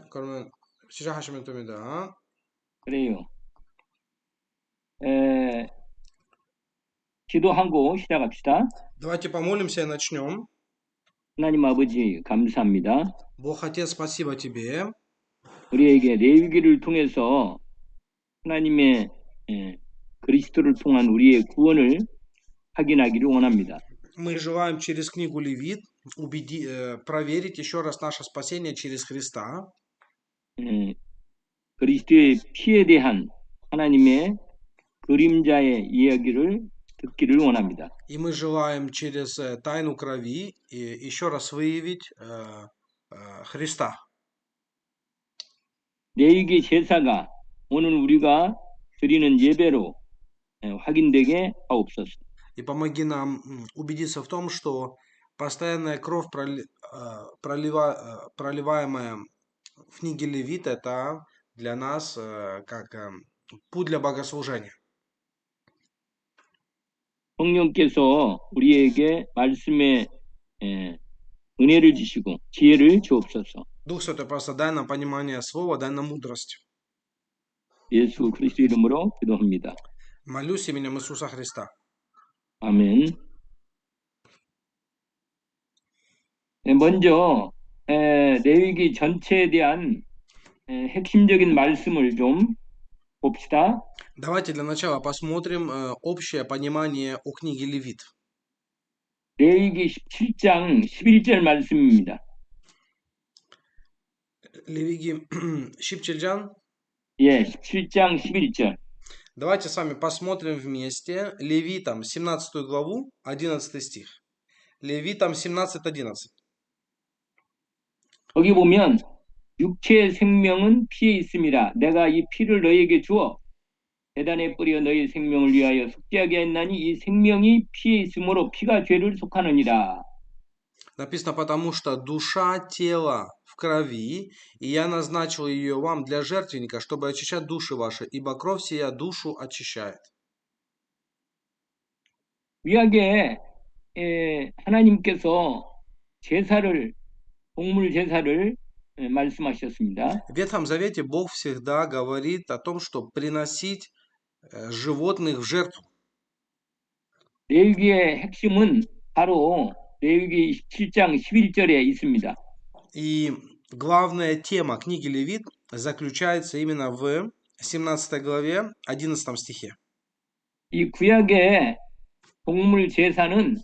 그러면 시작하시면 됩니다. 그래요. 기도하고 시작합시다. Давайте помолимся и начнем. 하나님 아버지 감사합니다. Бог Отец, спасибо Тебе. 우리에게 레위기를 통해서 하나님의 그리스도를 통한 우리의 구원을 확인하기를 원합니다. Мы желаем через книгу Левит проверить еще раз наше спасение через Христа. 그리스도의 피에 대한 하나님의 그림자의 이야기를 듣기를 원합니다. И мы желаем через тайну крови еще раз выявить Христа. 레위기 제사가 오늘 우리가 드리는 예배로 확인되게 하옵소서. И помоги нам убедиться в том, что постоянная кровь, проливаемая в книге Левит, это для нас как путь для богослужения. 성령께서 우리에게 말씀의 은혜를 주시고 지혜를 주옵소서. Дух Святой, просто дай нам понимание слова, дай нам мудрость. 예수 그리스도 이름으로 기도합니다. Молюсь именем Иисуса Христа. 아멘. 먼저 레위기 전체에 대한 핵심적인 말씀을 좀 봅시다. Давайте для начала посмотрим общее понимание о книге Левит. 레위기 17장 11절 말씀입니다. Левиги 17장? 예, 17장 11절. Давайте с вами посмотрим вместе Левитам 17 главу, 11 стих. Левитам 17:11. 거기 보면 육체의 생명은 피에 있음이라 내가 이 피를 너희에게 주어 대단에 뿌려 너희 생명을 위하여 속죄하게 했나니 이 생명이 피에 있으므로 피가 죄를 속하느니라. Написано, потому что душа тела в крови, и я назначил ее вам для жертвенника, чтобы очищать души ваши, ибо кровь сия душу очищает. 위하게 하나님께서 제사를 동물 제사를 말씀하셨습니다. В Ветхом Завете Бог всегда говорит о том, что приносить животных в жертву. 레위기의 핵심은 바로 레위기 17장 11절에 있습니다. И главная тема книги Левит заключается именно в 17 главе, 11 стихе. 이 구약의 동물 제사는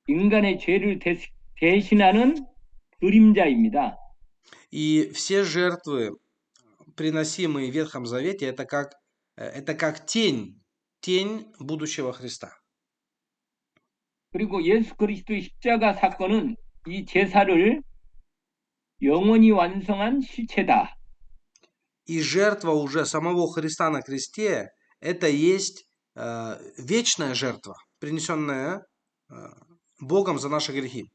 인간의 죄를 대신하는 그림자입니다. И все жертвы, приносимые в Ветхом Завете, это как тень будущего Христа. 그리고 예수 그리스도의 십자가 사건은 이 제사를 영원히 완성한 실체다. И жертва уже самого Христа на кресте, это есть вечная жертва, принесенная Богом за наши грехи.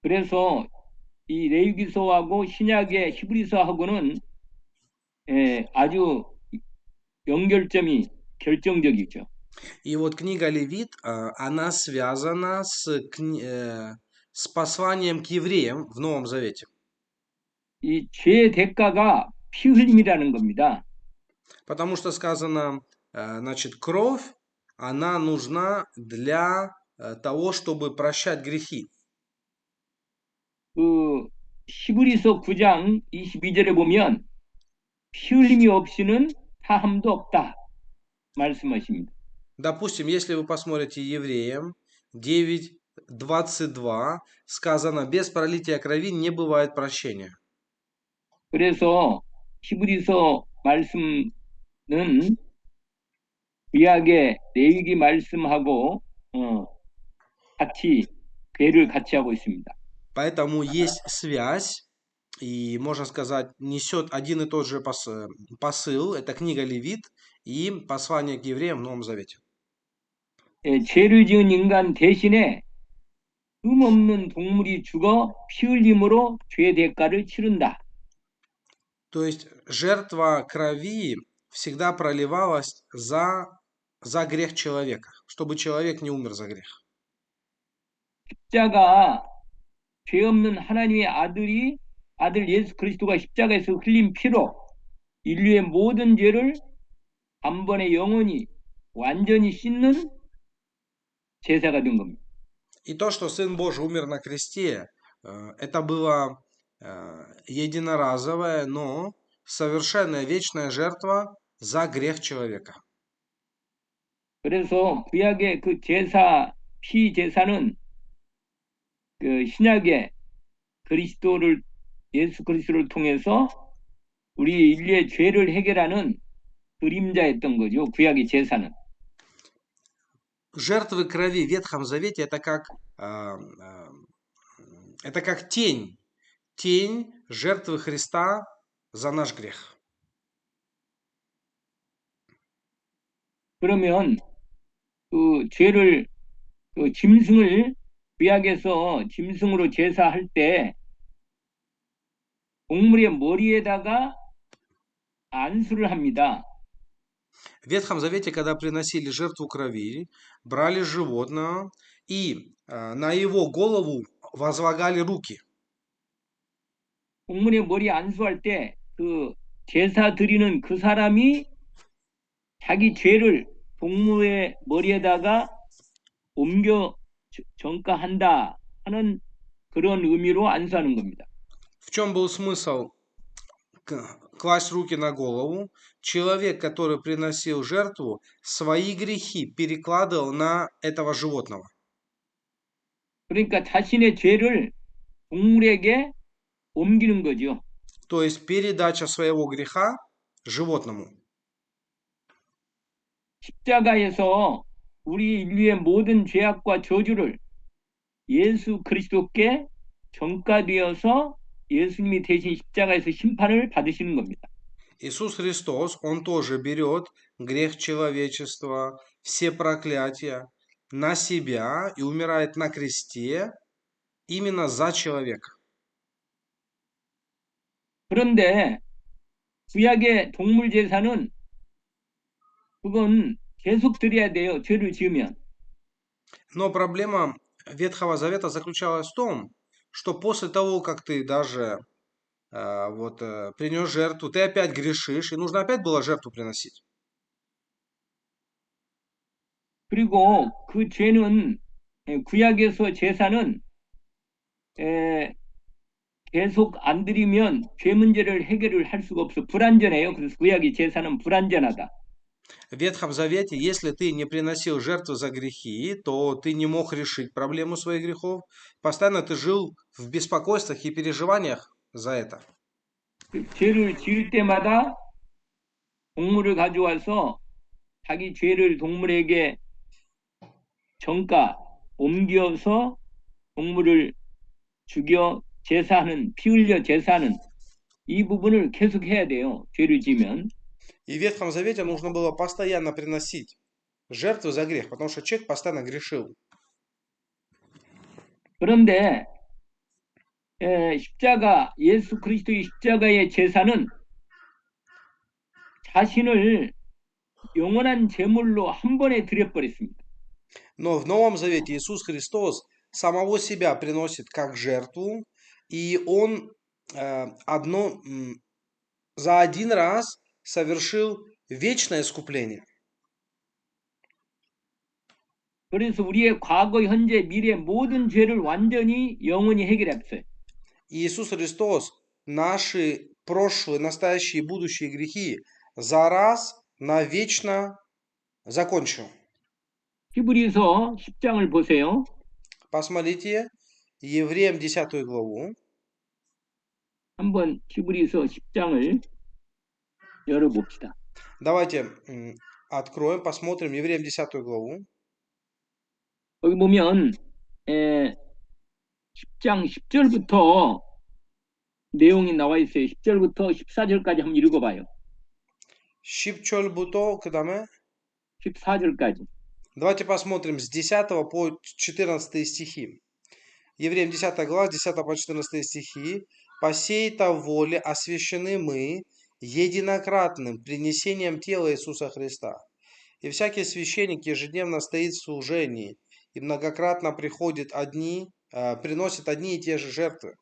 그래서 이 레위기서하고 신약의 히브리서하고는 아주 연결점이 결정적이죠. И вот книга Левит, она связана с посланием к евреям в Новом Завете. 이 죄의 대가가 피 흘림이라는 겁니다. Потому что сказано, значит, кровь, она нужна для того, чтобы прощать грехи. 그 히브리서 9장 22절에 보면 피 흘림이 없이는 사함도 없다 말씀하십니다. Допустим, если вы посмотрите Евреям 9:22, сказано, без пролития крови не бывает прощения. 그래서 히브리서 말씀은 구약의 레위기 말씀하고 같이 괴를 같이 하고 있습니다. Поэтому есть связь, и, можно сказать, несет один и тот же посыл. Это книга Левит и послание к евреям в Новом Завете. 죄를 지은 인간 대신에 흠없는 동물이 죽어 피 흘림으로 죄의 대가를 치른다. То есть жертва крови всегда проливалась за грех человека, чтобы человек не умер за грех. 십자가 죄 없는 하나님의 아들이 아들 예수 그리스도가 십자가에서 흘린 피로 인류의 모든 죄를 한 번에 영원히 완전히 씻는 제사가 된 겁니다. И то, что Сын Божий умер на кресте, это было единоразовая, но совершенная вечная жертва за грех человека. 그래서 구약의 그 제사, 피 제사는 그 신약의 그리스도를 예수 그리스도를 통해서 우리 인류의 죄를 해결하는 그림자였던 거죠. 구약의 제사는. Жертвы крови в Ветхом Завете это как тень, тень жертвы Христа за наш грех. 그러면 그 죄를 그 짐승을 구약에서 짐승으로 제사할 때 동물의 머리에다가 안수를 합니다. В Ветхом Завете, когда приносили жертву крови, брали животное и на его голову возлагали руки. 동물의 머리 안수할 때 그 제사 드리는 그 사람이 자기 죄를 동물의 머리에다가 옮겨 전가한다 하는 그런 의미로 안수하는 겁니다. В чем был смысл класть руки на голову? Человек, который приносил жертву, свои грехи перекладывал на этого животного. 그러니까 자신의 죄를 동물에게 옮기는 거죠. То есть передача своего греха животному. 십자가에서 우리 인류의 모든 죄악과 저주를 예수 그리스도께 전가되어서 예수님이 대신 십자가에서 심판을 받으시는 겁니다. Иисус Христос, Он тоже берет грех человечества, все проклятия на себя и умирает на кресте именно за человека. 그런데 구약의 동물 제사는 그건 계속 드려야 돼요. 죄를 지으면. Но проблема Ветхого Завета заключалась в том, что после того, как ты даже принес жертву, ты опять грешишь, и нужно опять было жертву приносить. 그리고 그 죄는 구약에서 제사는 계속 안 드리면 죄 문제를 해결을 할 수가 없어. 불완전해요. 그래서 구약의 제사는 불완전하다. В Ветхом Завете, если ты не приносил жертву за грехи, то ты не мог решить проблему своих грехов. Постоянно ты жил в беспокойствах и переживаниях за это. 죄를 지을 때마다 동물을 가져와서 자기 죄를 동물에게 전가 옮겨서 동물을 죽여 제사하는 피 흘려 제사하는 이 부분을 계속 해야 돼요. 죄를 지면. И в Ветхом Завете нужно было постоянно приносить жертву за грех, потому что человек постоянно грешил. 그런데 십자가 예수 그리스도의 십자가의 제사는 자신을 영원한 제물로 한 번에 드려버렸습니다. Но в Новом Завете Иисус Христос самого себя приносит как жертву, и Он за один раз совершил вечное искупление. 그래서 우리의 과거, 현재, 미래 모든 죄를 완전히 영원히 해결했어요. Иисус Христос наши прошлые, настоящие и будущие грехи за раз навечно закончил. 히브리서 10장을 보세요. Посмотрите Евреям 10 главу. 한번 히브리서 10장을 열어봅시다. Давайте откроем, посмотрим Евреям 10 главу. 여기 보면 10장 10절부터 내용이 나와 있어요. 10절부터 14절까지 한번 읽어봐요. 10절부터 그 다음에 14절까지. Давайте посмотрим с 10 по 14 стихи. Евреям 10 глава, 10 по 14 стихи. «По сей-то воле освящены мы единократным принесением тела Иисуса Христа. И всякий священник ежедневно стоит в служении и многократно приносит одни и те же жертвы.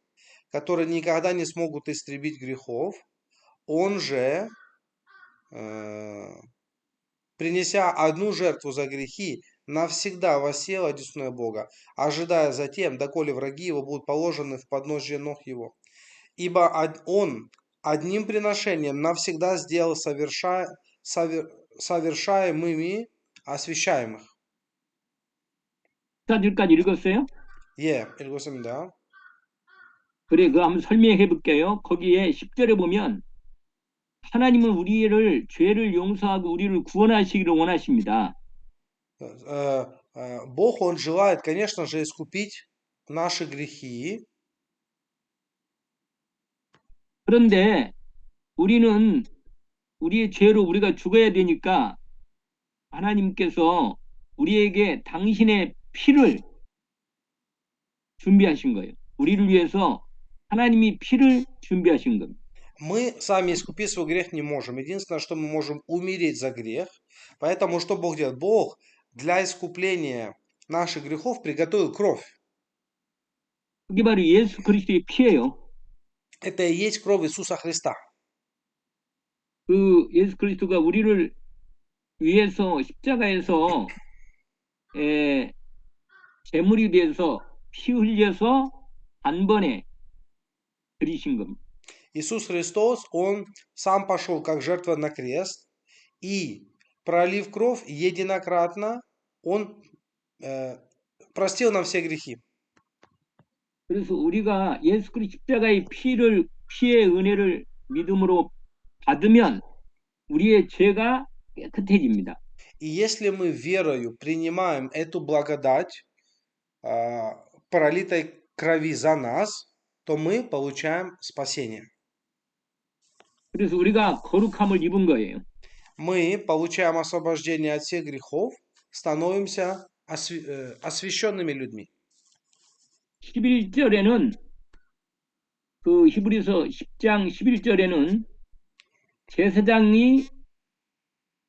которые никогда не смогут истребить грехов, он же, принеся одну жертву за грехи, навсегда воссел одесную Бога, ожидая затем, доколе враги его будут положены в подножие ног его. Ибо он одним приношением навсегда сделал совершаемыми освящаемых. 14절까지 읽었어요? 예, 읽었습니다. 그래, 그거 한번 설명해 볼게요. 거기에 10절에 보면 하나님은 우리를 죄를 용서하고 우리를 구원하시기를 원하십니다. Бог, Он желает, конечно же, искупить наши грехи. 그런데 우리는 우리의 죄로 우리가 죽어야 되니까 하나님께서 우리에게 당신의 피를 준비하신 거예요. 우리를 위해서 하나님이 피를 준비하신 겁니다. Мы сами искупить свой грех не можем. Единственное, что мы можем умереть за грех. Поэтому что Бог делает? Бог для искупления наших грехов приготовил кровь. 그게 바로 예수 그리스도의 피예요. Это и есть кровь Иисуса Христа. 그 예수 그리스도가 우리를 위해서 십자가에서 제물이 돼서 피 흘려서 단번에 드리신 겁니다. Иисус Христос, Он сам пошел как жертва на крест, и пролив кровь единократно, Он простил нам все грехи. 그래서 우리가 예수 그리스도 십자가의 피의 은혜를 믿음으로 받으면 우리의 죄가 깨끗해집니다. И если мы верою принимаем эту благодать пролитой крови за нас, то мы получаем спасение. 그래서 우리가 거룩함을 입은 거예요. Мы получаем освобождение от всех грехов, становимся освященными людьми. 11절에는 그 히브리서 10장 11절에는 제사장이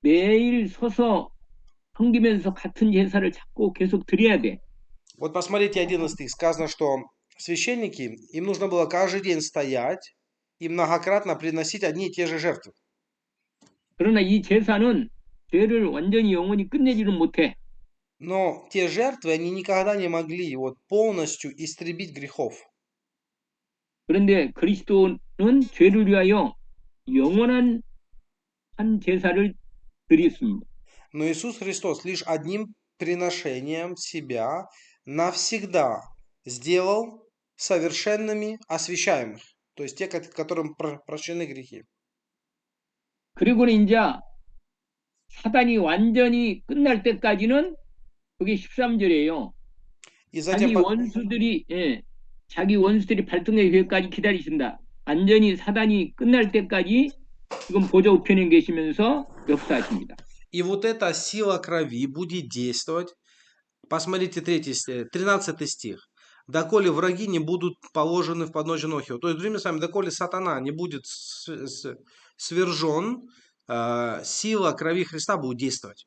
매일 서서 섬기면서 같은 제사를 자꾸 계속 드려야 돼. Вот посмотрите 11 сказано, что священники, им нужно было каждый день стоять и многократно приносить одни и те же жертвы. 그러나 이 제사는 죄를 완전히 영원히 끝내지는 못해. Но те жертвы, они никогда не могли вот полностью истребить грехов. 그런데 그리스도는 죄를 위하여 영원한 한 제사를 드렸습니다. Но Иисус Христос лишь одним приношением себя навсегда сделал совершенными освящаемых. То есть те, которым прощены грехи. 그리고는 이제 사단이 완전히 끝날 때까지는 그게 13절이에요. И затем, 자기 원수들이 발등의 교회까지 기다리신다. 완전히 사단이 끝날 때까지 지금 보좌 우편에 계시면서 역사하십니다. и вот эта сила крови будет действовать. Посмотрите 13 стих. Доколе враги не будут положены в подножие ног его. То есть, другими словами, доколе сатана не будет свержен, сила крови Христа будет действовать.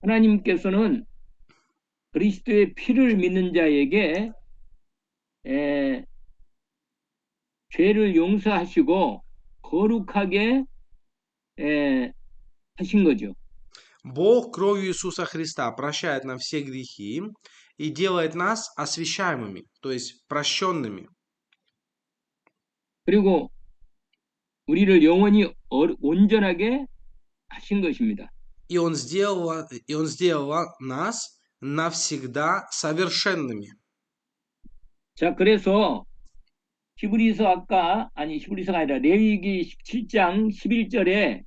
하나님께서는 그리스도의 피를 믿는 자에게 죄를 용서하시고 거룩하게 하신 거죠. Бог кровью Иисуса Христа прощает нам все грехи и делает нас освящаемыми, то есть прощенными. 그리고 우리를 영원히 온전하게 하신 것입니다. И Он сделал нас навсегда совершенными. 자, 그래서 히브리서가 아니라 레위기 17장 11절에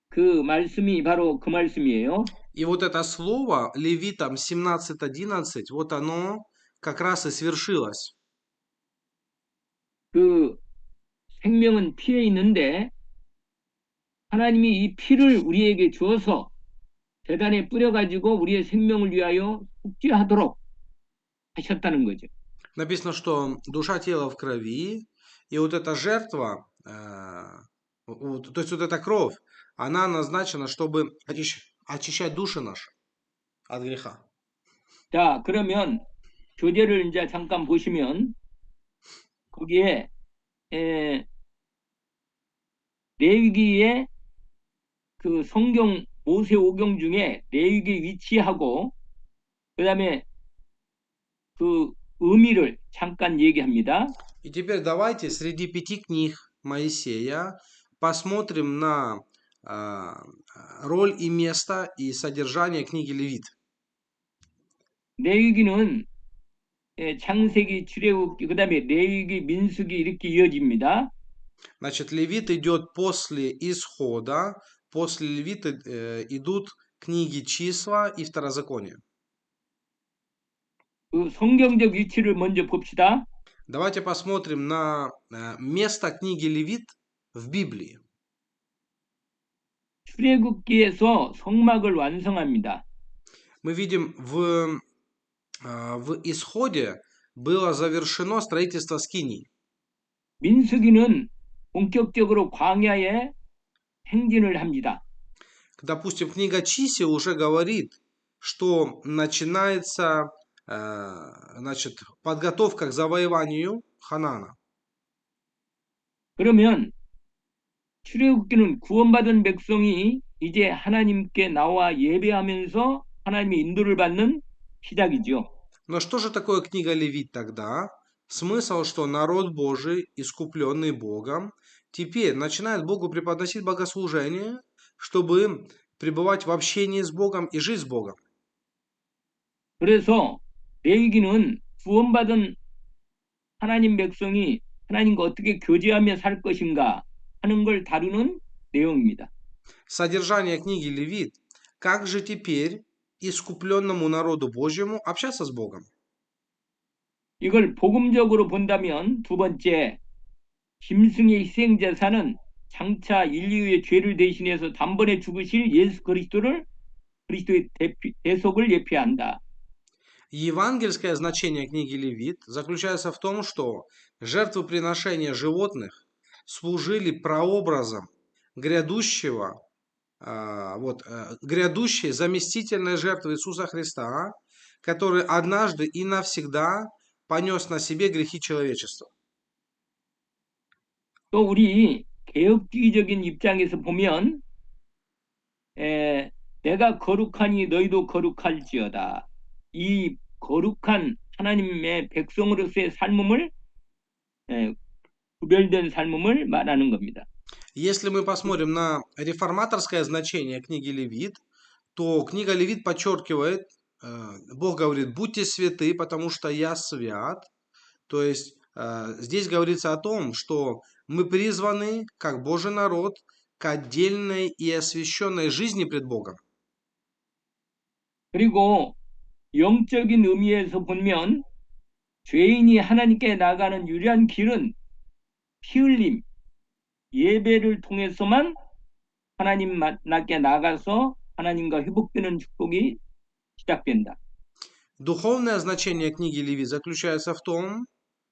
그 말씀이 바로 그 말씀이에요. И вот это слово Левитам 17:11, вот оно как раз и свершилось. 그 생명은 피에 있는데 하나님이 이 피를 우리에게 주어서 제단에 뿌려가지고 우리의 생명을 위하여 속죄하도록 하셨다는 거죠. Написано, что душа тела в крови, и вот эта жертва, то есть вот эта кровь, она назначена, чтобы очищать души наши от греха. 자, 그러면 교재를 이제 잠깐 보시면 거기에 에, 레위기의 그 성경 모세오경 중에 레위기 위치하고 그다음에 그 의미를 잠깐 얘기합니다. И теперь давайте среди 5 книг Моисея посмотрим на а, роль и место и содержание книги Левит. 레위기는 창세기, 출애굽기, 그다음에 레위기, 민수기 이렇게 이어집니다. Значит, Левит идет после Исхода, после Левита идут книги Числа и Второзакония. 그 성경적 위치를 먼저 봅시다. Давайте посмотрим на место книги Левит в Библии. 출애굽기에서 성막을 완성합니다. Мы видим в Исходе было завершено строительство скинии. 민수기는 본격적으로 광야에 행진을 합니다. Допустим, книга Чисел уже говорит, что начинается значит, подготовка к завоеванию Ханаана. 그러면 출애굽기는 구원받은 백성이 이제 하나님께 나와 예배하면서 하나님의 인도를 받는 시작이죠. Но что же такое книга Левит тогда? Смысл, что народ Божий, искупленный Богом, теперь начинает Богу преподносить богослужение, чтобы пребывать в общении с Богом и жить с Богом. 그래서 레위기는 구원받은 하나님 백성이 하나님과 어떻게 교제하며 살 것인가 하는 걸 다루는 내용입니다. Содержание книги Левит. Как же теперь искупленному народу Божьему общаться с Богом? 이걸 복음적으로 본다면 두 번째, 짐승의 희생제사는 장차 인류의 죄를 대신해서 단번에 죽으실 예수 그리스도의 대속을 예표한다. Евангельское значение книги Левит заключается в том, что жертвоприношения животных служили прообразом грядущей заместительной жертвы Иисуса Христа, который однажды и навсегда понес на себе грехи человечества. 또 우리 개혁주의적인 입장에서 보면 내가 거룩하니 너희도 거룩할지어다. 이 거룩한 하나님의 백성으로서의 삶을 구별된 삶을 말하는 겁니다. Если мы посмотрим на реформаторское значение книги Левит, то книга Левит подчеркивает, Бог говорит, будьте святы, потому что я свят. То есть здесь говорится о том, что мы призваны, как Божий народ, к отдельной и освященной жизни пред Богом. 그리고 영적인 의미에서 보면 죄인이 하나님께 나가는 유일한 길은 피 흘림, 예배를 통해서만 하나님께 나가서 하나님과 회복되는 축복이 시작된다. Духовное значение книги Левит заключается в том,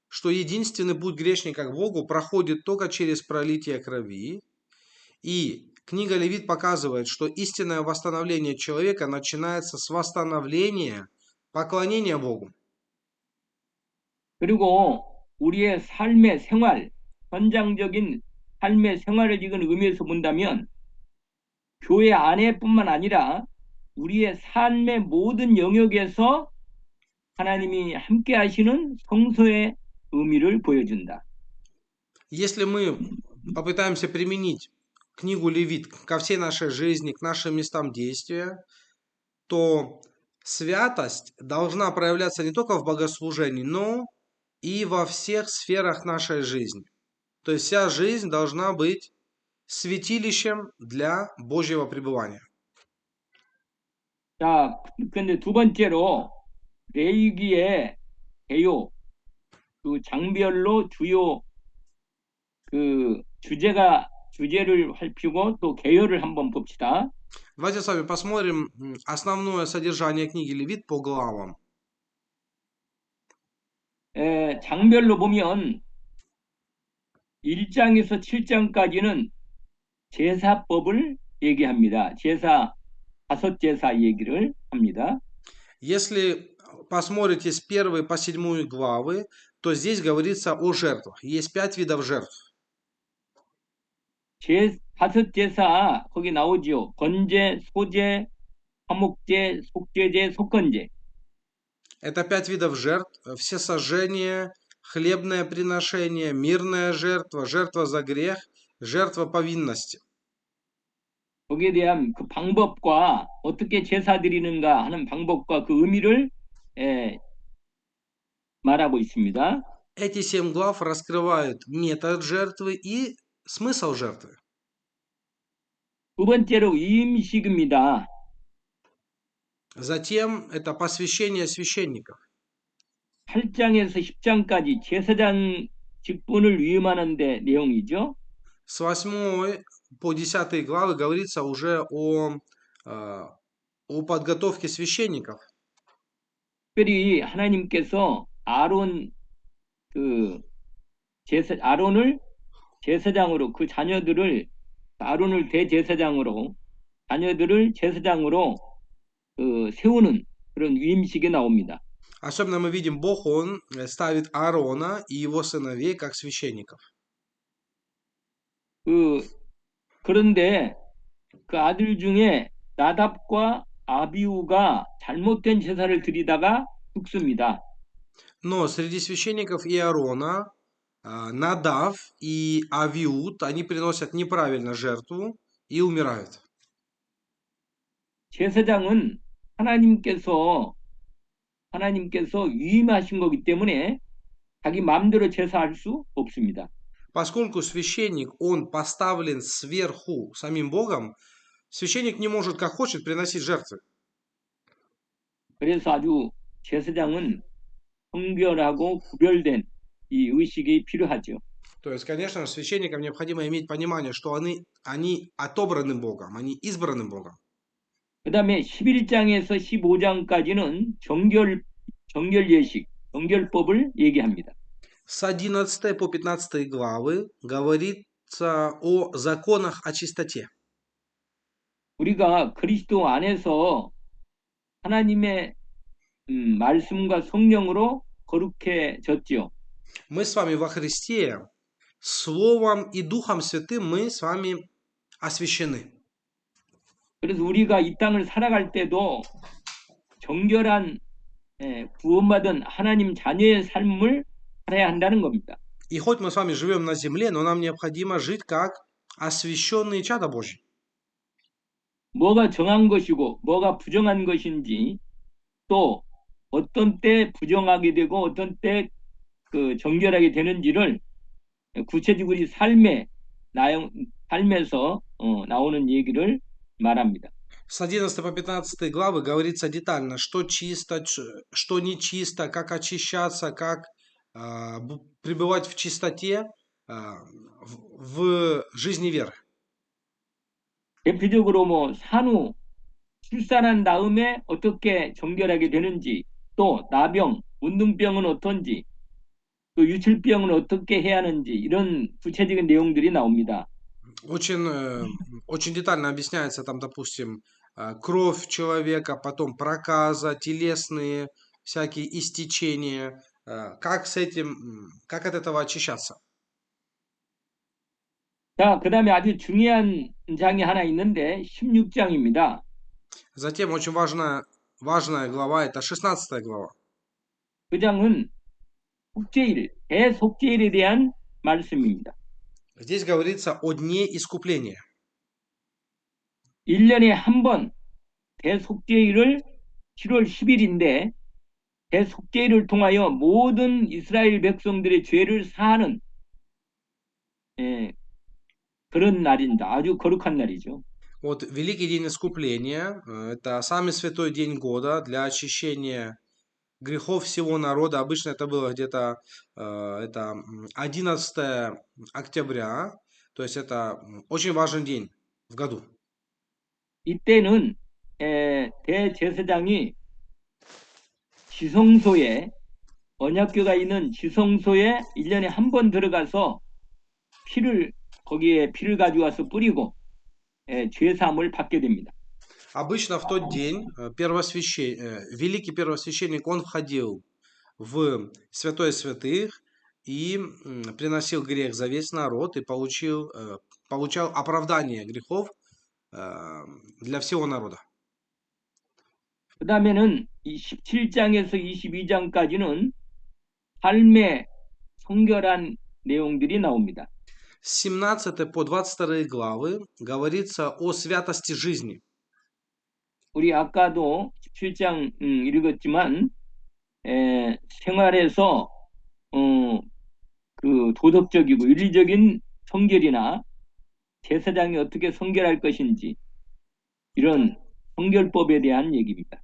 что единственный путь грешника к Богу проходит только через пролитие крови. И книга Левит показывает, что истинное восстановление человека начинается с восстановления поклонения Богу. 그리고 우리의 삶의 생활, 현장적인 삶의 생활을 지금 의미에서 본다면 교회 안에뿐만 아니라 우리의 삶의 모든 영역에서 하나님이 함께 하시는 성소의 의미를 보여준다. Если мы попытаемся применить книгу Левит ко всей нашей жизни, к нашим местам действия, то святость должна проявляться не только в богослужении, но и во всех сферах нашей жизни. То есть вся жизнь должна быть святилищем для Божьего пребывания. 자, 근데 두 번째로 레위기의 개요, 그 장별로 주요 그 주제를 살피고 또 개요를 한번 봅시다. Давайте с вами посмотрим основное содержание книги Левит по главам. 장별로 보면 1장에서 7장까지는 제사법을 얘기합니다. 다섯 제사 얘기를 합니다. Если посмотрите с 1 по 7 главы, то здесь говорится о жертвах. Есть 5 видов жертв. 다섯 제사 거기 나오지요. 번제, 소제, 화목제, 속죄제, 속건제. Это 5 видов жертв. Всесожжение, хлебное приношение, мирная жертва, жертва за грех, жертва повинности. 거기에 대한 그 방법과 어떻게 제사 드리는가 하는 방법과 그 의미를 예, 말하고 있습니다. Эти 7 глав раскрывают метод жертвы и смысл жертвы. 두 번째로 위임식입니다. Затем это посвящение священников. 8장에서 10장까지 제사장 직분을 위임하는데 내용이죠. С 8 по 10 главы говорится уже о подготовке священников. 특별히 하나님께서 아론을 제사장으로 그 자녀들을 아론을 대제사장으로 자녀들을 제사장으로 세우는 그런 위임식이 나옵니다. Особенно мы видим, Бог, Он ставит Аарона и его сыновей как священников. 그런데 그 아들 중에 나답과 아비후가 잘못된 제사를 드리다가 죽습니다. Но среди священников и Аарона, Надав и Авиуд, они приносят неправильно жертву и умирают. 제사장은 하나님께서 위임하신 거기 때문에 자기 마음대로 제사할 수 없습니다. Поскольку священник, он поставлен сверху самим Богом, священник не может, как хочет, приносить жертвы. 그래서 아주 제사장은 성별하고 구별된 이 의식이 필요하죠. То есть, конечно, священникам необходимо иметь понимание, что они отобраны Богом, они избраны Богом. 그 다음에 11장에서 15장까지는 정결 예식, 정결법을 얘기합니다. С 11 по 15 главы говорится о законах о чистоте. 우리가 그리스도 안에서 하나님의 말씀과 성령으로 거룩해졌지요. Мы с вами во Христе, Словом и Духом Святым мы с вами освящены. 그래서 우리가 이 땅을 살아갈 때도 정결한 구원받은 하나님 자녀의 삶을 살아야 한다는 겁니다. И хоть мы с вами живем на земле, но нам необходимо жить как освященные чада Божьи. 뭐가 정한 것이고 뭐가 부정한 것인지 또 어떤 때 부정하게 되고 어떤 때 그 정결하게 되는지를 구체적으로 삶에서 나오는 얘기를 말합니다. С 11 по 15 главы говорится детально, что чисто, что нечисто, как очищаться, как пребывать в чистоте в жизни веры. 대표적으로 뭐 산후 출산한 다음에 어떻게 정결하게 되는지 또 나병, 운동병은 어떤지 또 유출병은 어떻게 해야 하는지 이런 구체적인 내용들이 나옵니다. Очень детально объясняется там, допустим, кровь человека, потом проказа, телесные всякие истечения, как от этого очищаться. 자, 그 다음에 아주 중요한 장이 하나 있는데 16장입니다. Затем очень важная глава, это 16 глава. 그 장은 대속죄일에 대한 말씀입니다. Здесь говорится о дне искупления. 1년에 한 번 대속죄일을 7월 10일인데 대속죄일을 통하여 모든 이스라엘 백성들의 죄를 사하는 그런 날입니다. 아주 거룩한 날이죠. Вот Великий день искупления, это самый святой день года для очищения грехов всего народа. Обычно это было где-то это 11 октября, то есть это очень важный день в году. 이때는 대제사장이 지성소에 언약궤가 있는 지성소에 1년에 한 번 들어가서 거기에 피를 가져와서 뿌리고 죄사함을 받게 됩니다. Обычно в тот день великий первосвященник, он входил в святое святых и приносил грех за весь народ и получал оправдание грехов для всего народа. 그 다음에는 이 17장에서 22장까지는 삶의 성결한 내용들이 나옵니다. С 17 по 22 главы говорится о святости жизни. 우리 아까도 17장 읽었지만 생활에서 그 도덕적이고 윤리적인 성결이나 제사장이 어떻게 성결할 것인지 이런 성결법에 대한 얘기입니다.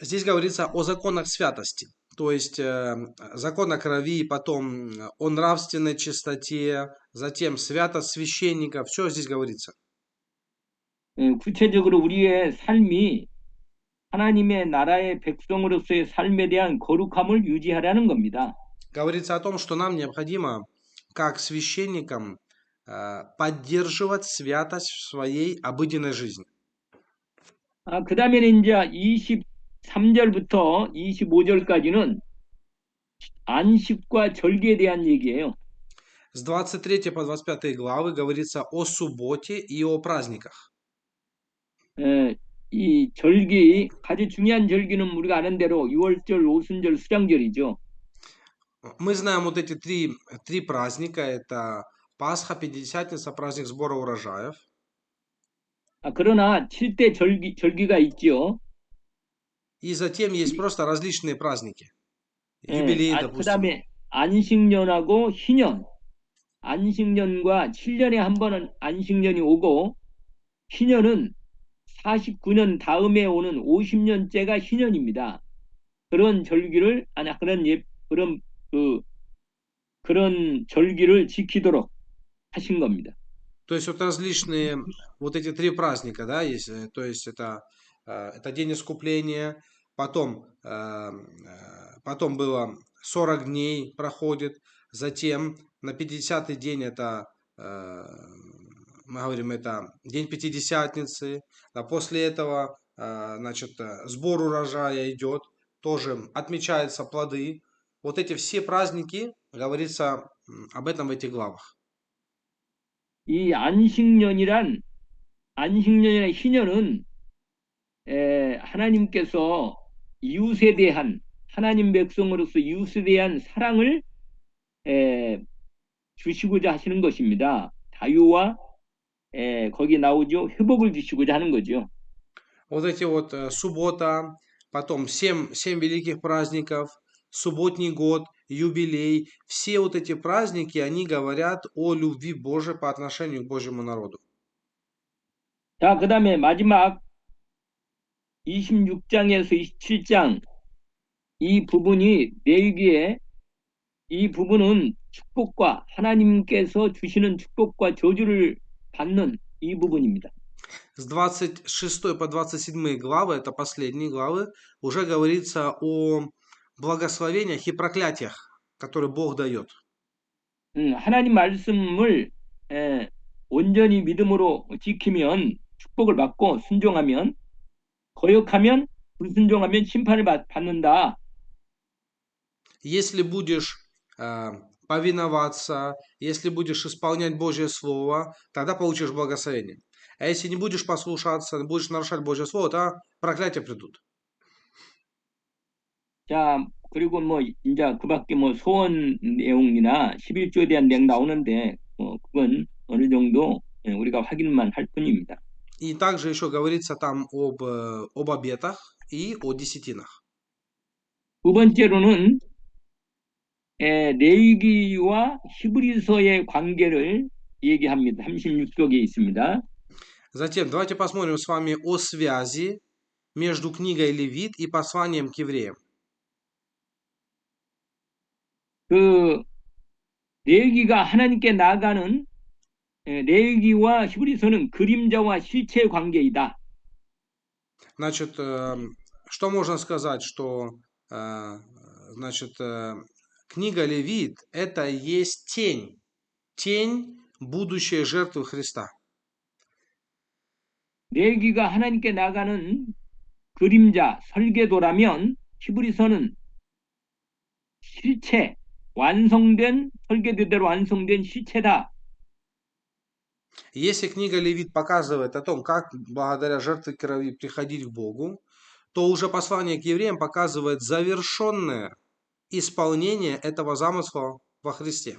Здесь говорится о законах святости, то есть закон о крови, потом о нравственной чистоте, затем святость священника, все здесь говорится. 구체적으로 우리의 삶이 하나님의 나라의 백성으로서의 삶에 대한 거룩함을 유지하라는 겁니다. Говорится о том, что нам необходимо, как священникам, поддерживать святость в своей обыденной жизни. 그 다음에는 이제 23절부터 25절까지는 안식과 절기에 대한 얘기예요. С 23 по 25 главы говорится о субботе и о праздниках. 이 절기, 가장 중요한 절기는 우리가 아는 대로 유월절, 오순절, 수장절이죠. Мы знаем вот эти три праздника. Это Пасха, Пятидесятница, праздник сбора урожаев. 그러나 7대 절기가 있죠. И затем есть просто различные праздники. Юбилей, 그 допустим. 다음에 안식년하고 희년. 안식년과 7년에 한 번은 안식년이 오고 희년은 49년 다음에 오는 50년째가 희년입니다. 그런 절기를 그런 절기를 지키도록 하신 겁니다. То есть вот различные вот эти три праздника, да, есть. То есть это день искупления, потом было 40 дней проходит, затем на 50-й день это мы говорим, это день Пятидесятницы, а после этого, значит, сбор урожая идет, тоже отмечаются плоды. Вот эти все праздники, говорится об этом в этих главах. 이 안식년이란 희년은 하나님께서 이웃에 대한 하나님 백성으로서 이웃에 대한 사랑을 주시고자 하시는 것입니다. 자유와 거기 나오죠. 회복을 주시고자 하는 거죠. Вот эти вот суббота, потом 7 великих праздников, субботний год, юбилей, все вот эти праздники, они говорят о любви Божией по отношению к Божьему народу. 자, 그 다음에 마지막 26장에서 27장 이 부분이 레위기에 이 부분은 축복과 하나님께서 주시는 축복과 저주를 받는 이 부분입니다. С 26 по 27 главы, это последние главы, уже говорится о благословениях и проклятиях, которые Бог дает. 하나님 말씀을 온전히 믿음으로 지키면 축복을 받고 순종하면 거역하면 불순종하면 심판을 받는다. Если будешь повиноваться, если будешь исполнять Божье Слово, тогда получишь благословение. А если не будешь послушаться, будешь нарушать Божье Слово, то проклятия придут. 자, 그리고 뭐 이제 그밖에 뭐 소원 내용이나 11조에 대한 내용 나오는데 그건 어느 정도 우리가 확인만 할 뿐입니다. И также еще говорится там об обетах и о десятинах. 두 번째로는 레위기와 히브리서의 관계를 얘기합니다. 36쪽에 있습니다. Затем давайте посмотрим с вами о связи между книгой Левит и посланием к евреям. 그 레위기가 하나님께 나아가는 레위기와 히브리서는 그림자와 실체의 관계이다. Значит, что можно сказать, что значит, книга Левит это есть тень будущей жертвы Христа. 레위기가 하나님께 나아가는 그림자 설계도라면 히브리서는 실체, 완성된, 설계대로 완성된 시체다. Если книга Левит показывает о том, как благодаря жертве крови приходить к Богу, то уже послание к евреям показывает завершенное исполнение этого замысла во Христе.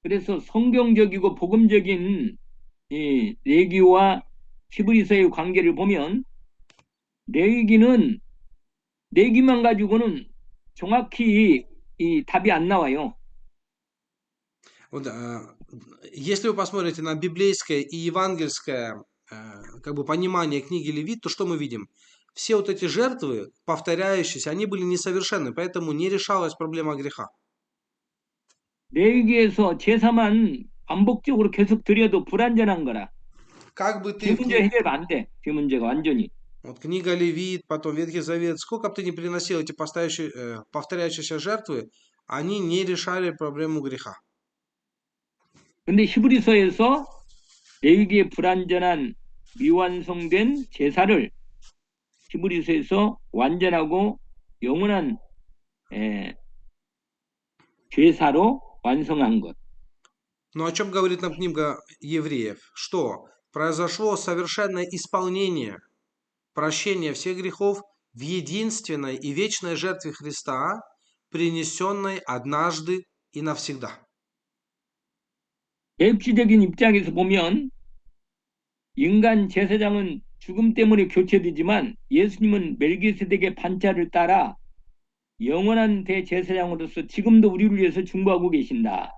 그래서 성경적이고 복음적인 이 레위기와 히브리서의 관계를 보면 레위기는 레위기만 가지고는 정확히 이 답이 안 나와요. Вот, если вы посмотрите на библейское и евангельское как бы понимание книги Левит, то что мы видим? Все вот эти жертвы, повторяющиеся, они были несовершенны, поэтому не решалась проблема греха. 레위기에서 제사만 반복적으로 계속 드려도 불완전한 거라. Как бы 죄 ты в 문제 해결 안 돼. 죄 문제가 완전히. Вот книга Левит, потом Ветхий Завет, сколько бы ты ни приносил эти повторяющиеся жертвы, они не решали проблему греха. 근데 히브리서에서 레위기의 불완전한 미완성된 제사를 히브리서에서 완전하고 영원한 제사로 완성한 것. Но о чем говорит нам книга Евреев? Что произошло совершенное исполнение прощения всех грехов в единственной и вечной жертве Христа, принесенной однажды и навсегда. 개혁주의적인 입장에서 보면 인간 제사장은 죽음 때문에 교체되지만 예수님은 멜기세덱의 반차를 따라 영원한 대제사장으로서 지금도 우리를 위해서 중보하고 계신다.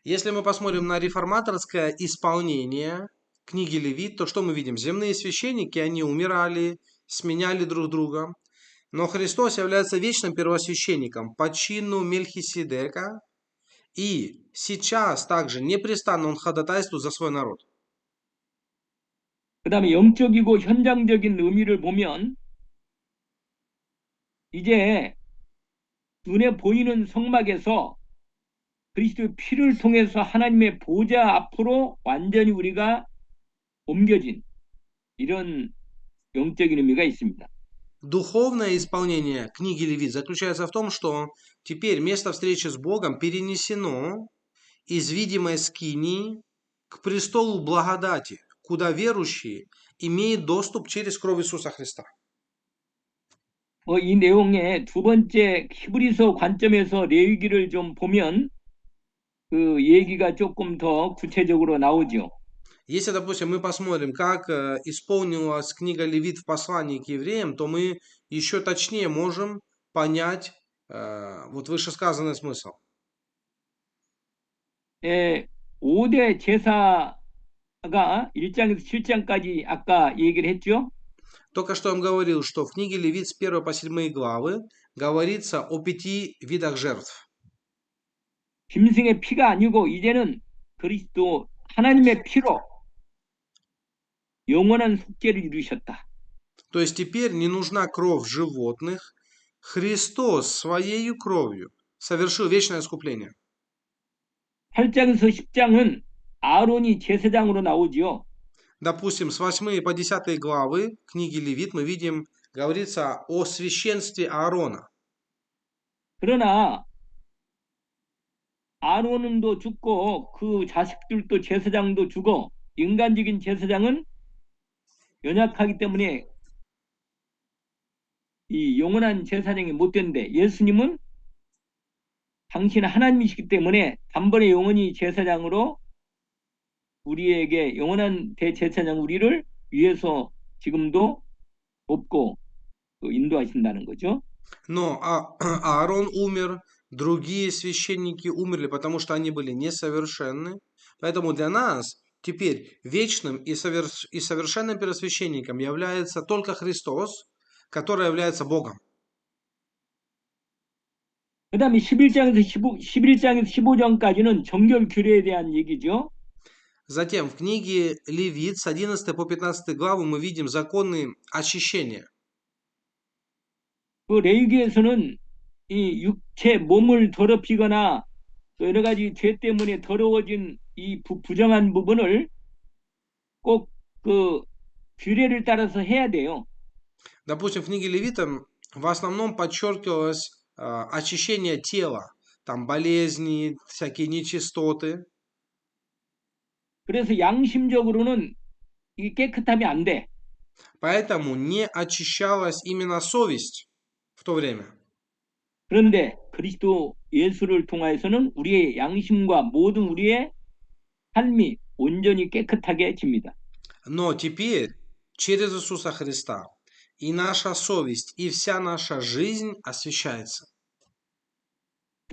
Если мы посмотрим на реформаторское исполнение книги Левит, то что мы видим? Земные священники, они умирали, сменяли друг друга. Но Христос является вечным первосвященником по чину Мельхиседека. И сейчас также непрестанно он ходатайствует за свой народ. 그 다음에 영적이고 현장적인 의미를 보면 이제 눈에 보이는 성막에서 그리스도의 피를 통해서 하나님의 보좌 앞으로 완전히 우리가 옮겨진 이런 영적인 의미가 있습니다. Духовное исполнение книги Левит заключается в том, что теперь место встречи с Богом перенесено из видимой скинии к престолу благодати, куда верующие имеют доступ через кровь Иисуса Христа. 이 내용의 두 번째 히브리서 관점에서 레위기를 좀 보면 그 얘기가 조금 더 구체적으로 на오죠. Если, допустим, мы посмотрим, как исполнилась книга Левит в послании к евреям, то мы еще точнее можем понять вот вышесказанный смысл. 5대 제사가 1장에서 7장까지 아까 얘기를 했죠. Только что я вам говорил, что в книге Левит с 1 по 7 главы говорится о 5 видах жертв. 짐승의 피가 아니고 이제는 그리스도 하나님의 피로 영원한 속죄를 이루셨다. То есть теперь не нужна кровь животных. Христос своей кровью совершил вечное искупление. 8장에서 10장은 아론이 제사장으로 나오지요. Допустим, с 8 по 10 главы книги Левит мы видим, говорится о священстве Аарона. 그러나 아론도 죽고 그 자식들도 제사장도 죽어 인간적인 제사장은 연약하기 때문에 이 영원한 제사장이 못 된대. 예수님은 당신은 하나님이시기 때문에 단번에 영원히 제사장으로 우리에게 영원한 대제사장 우리를 위해서 지금도 돕고 인도하신다는 거죠. Но Аарон умер, другие священники умерли, потому что они были несовершенны. Поэтому для нас теперь вечным и совершенным первосвященником является только Христос, который является Богом. 그 다음에 11장에서 15장까지는 정결 규례에 대한 얘기죠. Затем в книге Левит с 11 по 15 главу мы видим законы очищения. 그 레위기에서는 이 육체 몸을 더럽히거나 또 여러 가지 죄 때문에 더러워진 이 부정한 부분을 꼭 그 규례를 따라서 해야 돼요. Допустим, в книге Левита в основном подчеркивалось очищение тела, там болезни, всякие нечистоты. 그래서 양심적으로는 이게 깨끗하면 안 돼. Поэтому не очищалась именно совесть в то время. 그런데 그리스도 예수를 통하여서는 우리의 양심과 모든 우리의 삶이 온전히 깨끗하게집니다. Но теперь, через Иисуса Христа, и наша совесть, и вся наша жизнь освящается.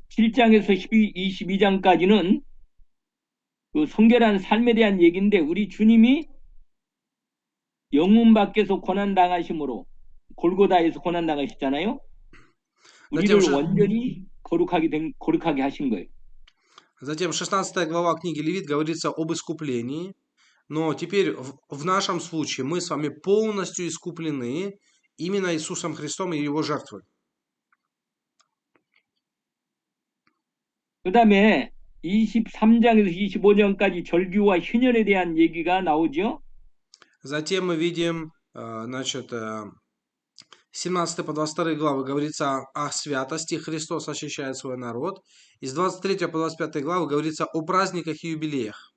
7장에서 22장까지는 그 성결한 삶에 대한 얘기인데 우리 주님이 영문 밖에서 고난 당하심으로 골고다에서 고난 당하셨잖아요. 우리를 Затем, 완전히 거룩하게 하신 거예요. затем 16 глава книги Левит говорится об искуплении. Но теперь в нашем случае мы с вами полностью искуплены именно Иисусом Христом и Его жертвой. 그 다음에 23장에서 25장까지 절규와 희년에 대한 얘기가 나오죠. Затем мы видим, значит, 17 по 22 главы говорится о святости, Христос очищает свой народ. Из 23 по 25 главы говорится о праздниках и юбилеях.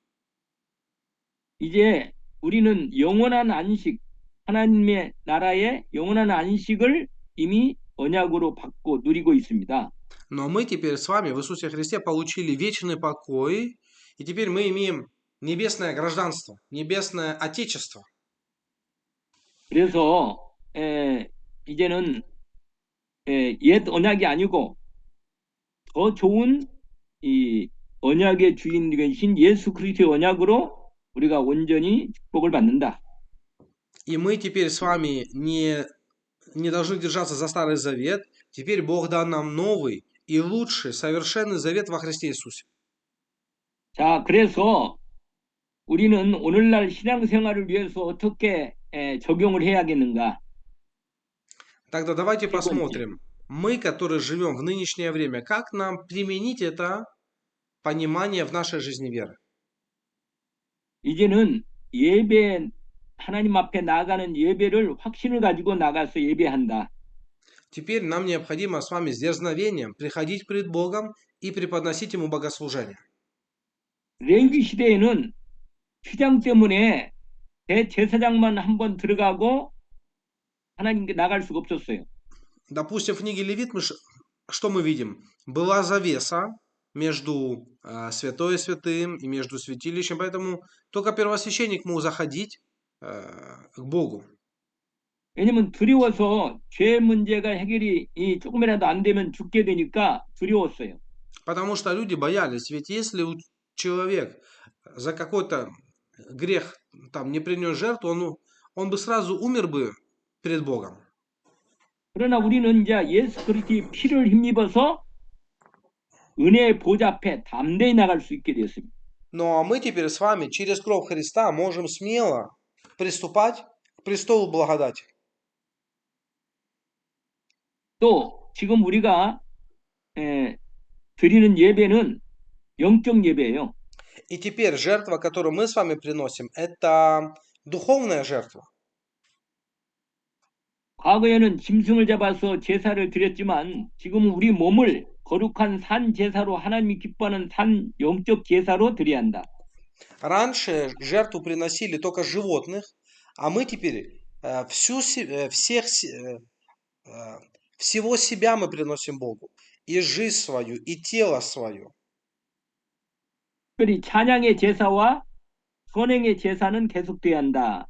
이제 우리는 영원한 안식, 하나님의 나라의 영원한 안식을 이미 언약으로 받고 누리고 있습니다. Но мы теперь с вами в Иисусе Христе получили вечный покой, и теперь мы имеем небесное гражданство, небесное отечество. 그래서 이제는 옛 언약이 아니고 더 좋은 이 언약의 주인이신 예수 그리스도의 언약으로 우리가 온전히 축복을 받는다. И мы теперь с вами не должны держаться за Старый Завет. Теперь Бог дан нам новый и лучший, совершенный завет во Христе Иисусе. 자, 그래서 우리는 오늘날 신앙생활을 위해서 어떻게 적용을 해야겠는가? Тогда давайте посмотрим. Мы, которые живем в нынешнее время, как нам применить это понимание в нашей жизни веры? 이제는 예배 하나님 앞에 나가는 예배를 확신을 가지고 나가서 예배한다. Теперь нам необходимо с вами с дерзновением приходить пред Богом и преподносить Ему богослужение. 레위기 시대에는 휘장 때문에 대제사장만 한번 들어가고 하나님께 나갈 수가 없었어요. Допустим, в книге Левит что мы видим? Была завеса между святое святым и между святилищем, поэтому только первосвященник мог заходить к Богу. 왜냐면 두려워서 죄 문제가 해결이 조금이라도 안 되면 죽게 되니까 두려웠어요. Потому что люди боялись, ведь если человек за какой-то грех там не принес жертву, он бы сразу умер бы перед Богом. 그러나 우리는 이제 예수 그리스도의 피를 힘입어서 은혜의 보좌 앞에 담대히 나갈 수 있게 되었습니다. Ну а мы теперь с вами через кровь Христа можем смело приступать к престолу благодати. 또 지금 우리가 드리는 예배는 영적 예배예요. И теперь жертва, которую мы с вами приносим, это духовная жертва. 과거에는 짐승을 잡아서 제사를 드렸지만 지금은 우리 몸을 거룩한 산 제사로 하나님이 기뻐하는 산 영적 제사로 드려야 한다. Раньше жертву приносили только животных, а мы теперь всего себя мы приносим Богу. И жизнь свою, и тело свое. 특별히 찬양의 제사와 선행의 제사는 계속돼야 한다.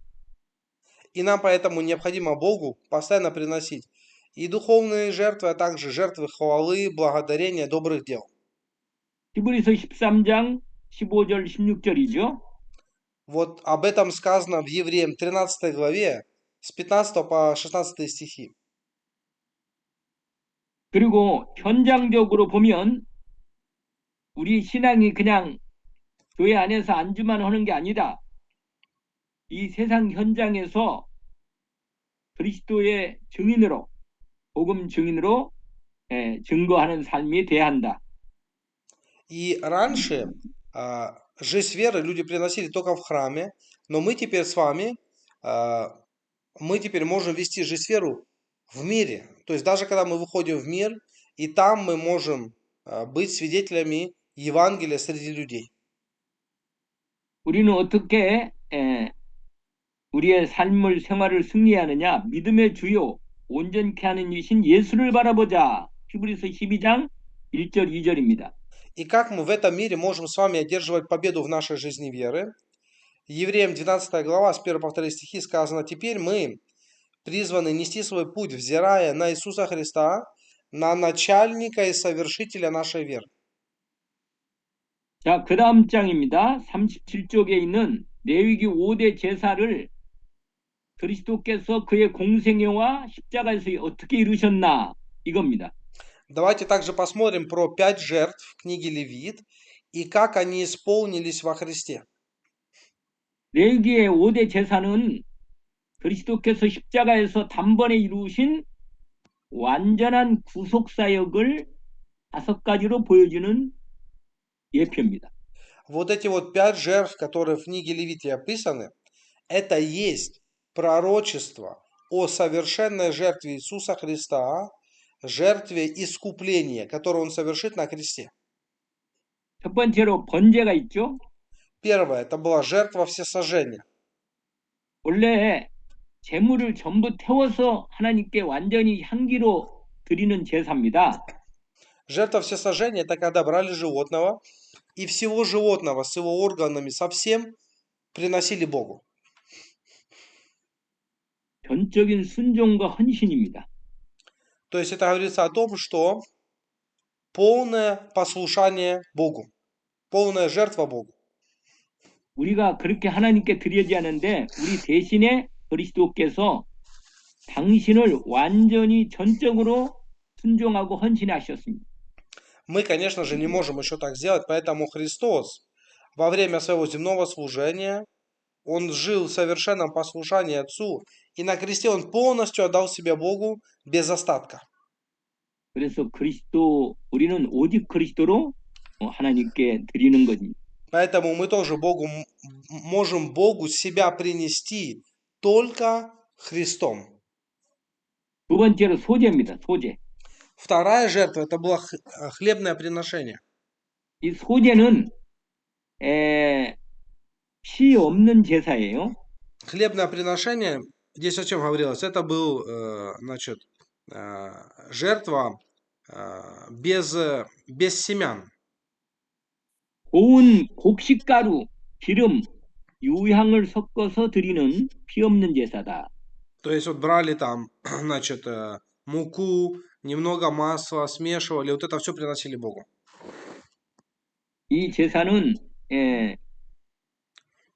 И нам поэтому необходимо Богу постоянно приносить и духовные жертвы, а также жертвы хвалы, благодарения, добрых дел. 히브리서 13장 15절 16절이죠. Вот об этом сказано в Евреям 13 главе с 15 по 16 стихи. 그리고 현장적으로 보면 우리 신앙이 그냥 교회 안에서 안주만 하는 게 아니라 이 세상 현장에서 그리스도의 증인으로 복음 증인으로 증거하는 삶이 돼야 한다. И раньше жизнь веры люди приносили только в храме, но мы теперь с вами, мы теперь можем вести жизнь веру в мире. То есть даже когда мы выходим в мир, и там мы можем быть свидетелями Евангелия среди людей. 우리는 어떻게 우리의 삶을 생활을 승리하느냐? 믿음의 주요 온전케 하는 이신 예수를 바라보자. 히브리서 12장 1절 2절입니다. И как мы в этом мире можем с вами одерживать победу в нашей жизни веры? Евреям 12 глава, с 1 по 2 стихи сказано: «Теперь мы призваны нести свой путь, взирая на Иисуса Христа, на начальника и совершителя нашей веры». 자, 그 다음 장입니다. 37쪽에 있는 레위기 5대 제사를 그리스도께서 그의 공생애와 십자가에서 어떻게 이루셨나 이겁니다. Давайте также посмотрим про 5 жертв в книге Левит и как они исполнились во Христе. 레위기의 5대 제사는 그리스도께서 십자가에서 단번에 이루신 완전한 구속사역을 5가지로 보여주는 예표입니다. Вот эти вот 5 жертв, которые в книге Левите описаны, это есть пророчество о совершенной жертве Иисуса Христа, жертве искупления, которую Он совершит на кресте. 첫 번째로 번제가 있죠. Первое, это была жертва всесожжения. 원래 제물을 전부 태워서 하나님께 완전히 향기로 드리는 제사입니다. Жертва всесожжения – это когда брали животного и всего животного с его органами совсем приносили Богу. 전적인 순종과 헌신입니다. То есть это говорится о том, что полное послушание Богу, полная жертва Богу. 우리가 그렇게 하나님께 드리지 않은데 우리 대신에 그리스도께서 당신을 완전히 전적으로 순종하고 헌신하셨습니다. Мы, конечно же, не можем еще так сделать, поэтому Христос во время своего земного служения, Он жил в совершенном послушании Отцу, и на кресте Он полностью отдал себя Богу без остатка. 그래서 우리는 오직 그리스도로 하나님께 드리는 겁니다. Поэтому мы тоже можем Богу себя принести только Христом. 두 번째로 소제입니다. 소제. Вторая жертва – это было хлебное приношение. 이 소제는 피 없는 제사예요. Хлебное приношение, здесь о чем говорилось, это был, жертва без семян. 고운 곡식가루, 기름, 유향을 섞어서 드리는 피 없는 제사다. То есть вот брали там, муку, немного масла, смешивали, вот это все приносили Богу. 이 제사는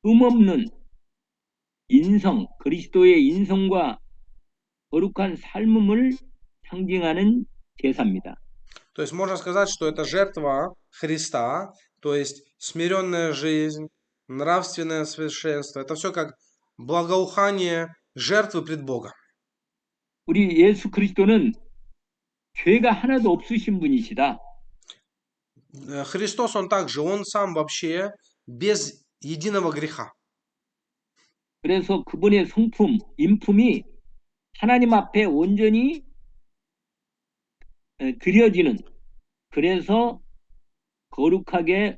흠없는 인성, 그리스도의 인성과 거룩한 삶을 상징하는 제사입니다. То есть можно сказать, что это жертва Христа, то есть смиренная жизнь, нравственное совершенство. Это все как благоухание жертвы пред Богом. 우리 예수 그리스도는 죄가 하나도 없으신 분이시다. Христос, Он также, Он сам вообще без единого греха. 그래서 그분의 성품, 인품이 하나님 앞에 온전히 드려지는, 그래서 거룩하게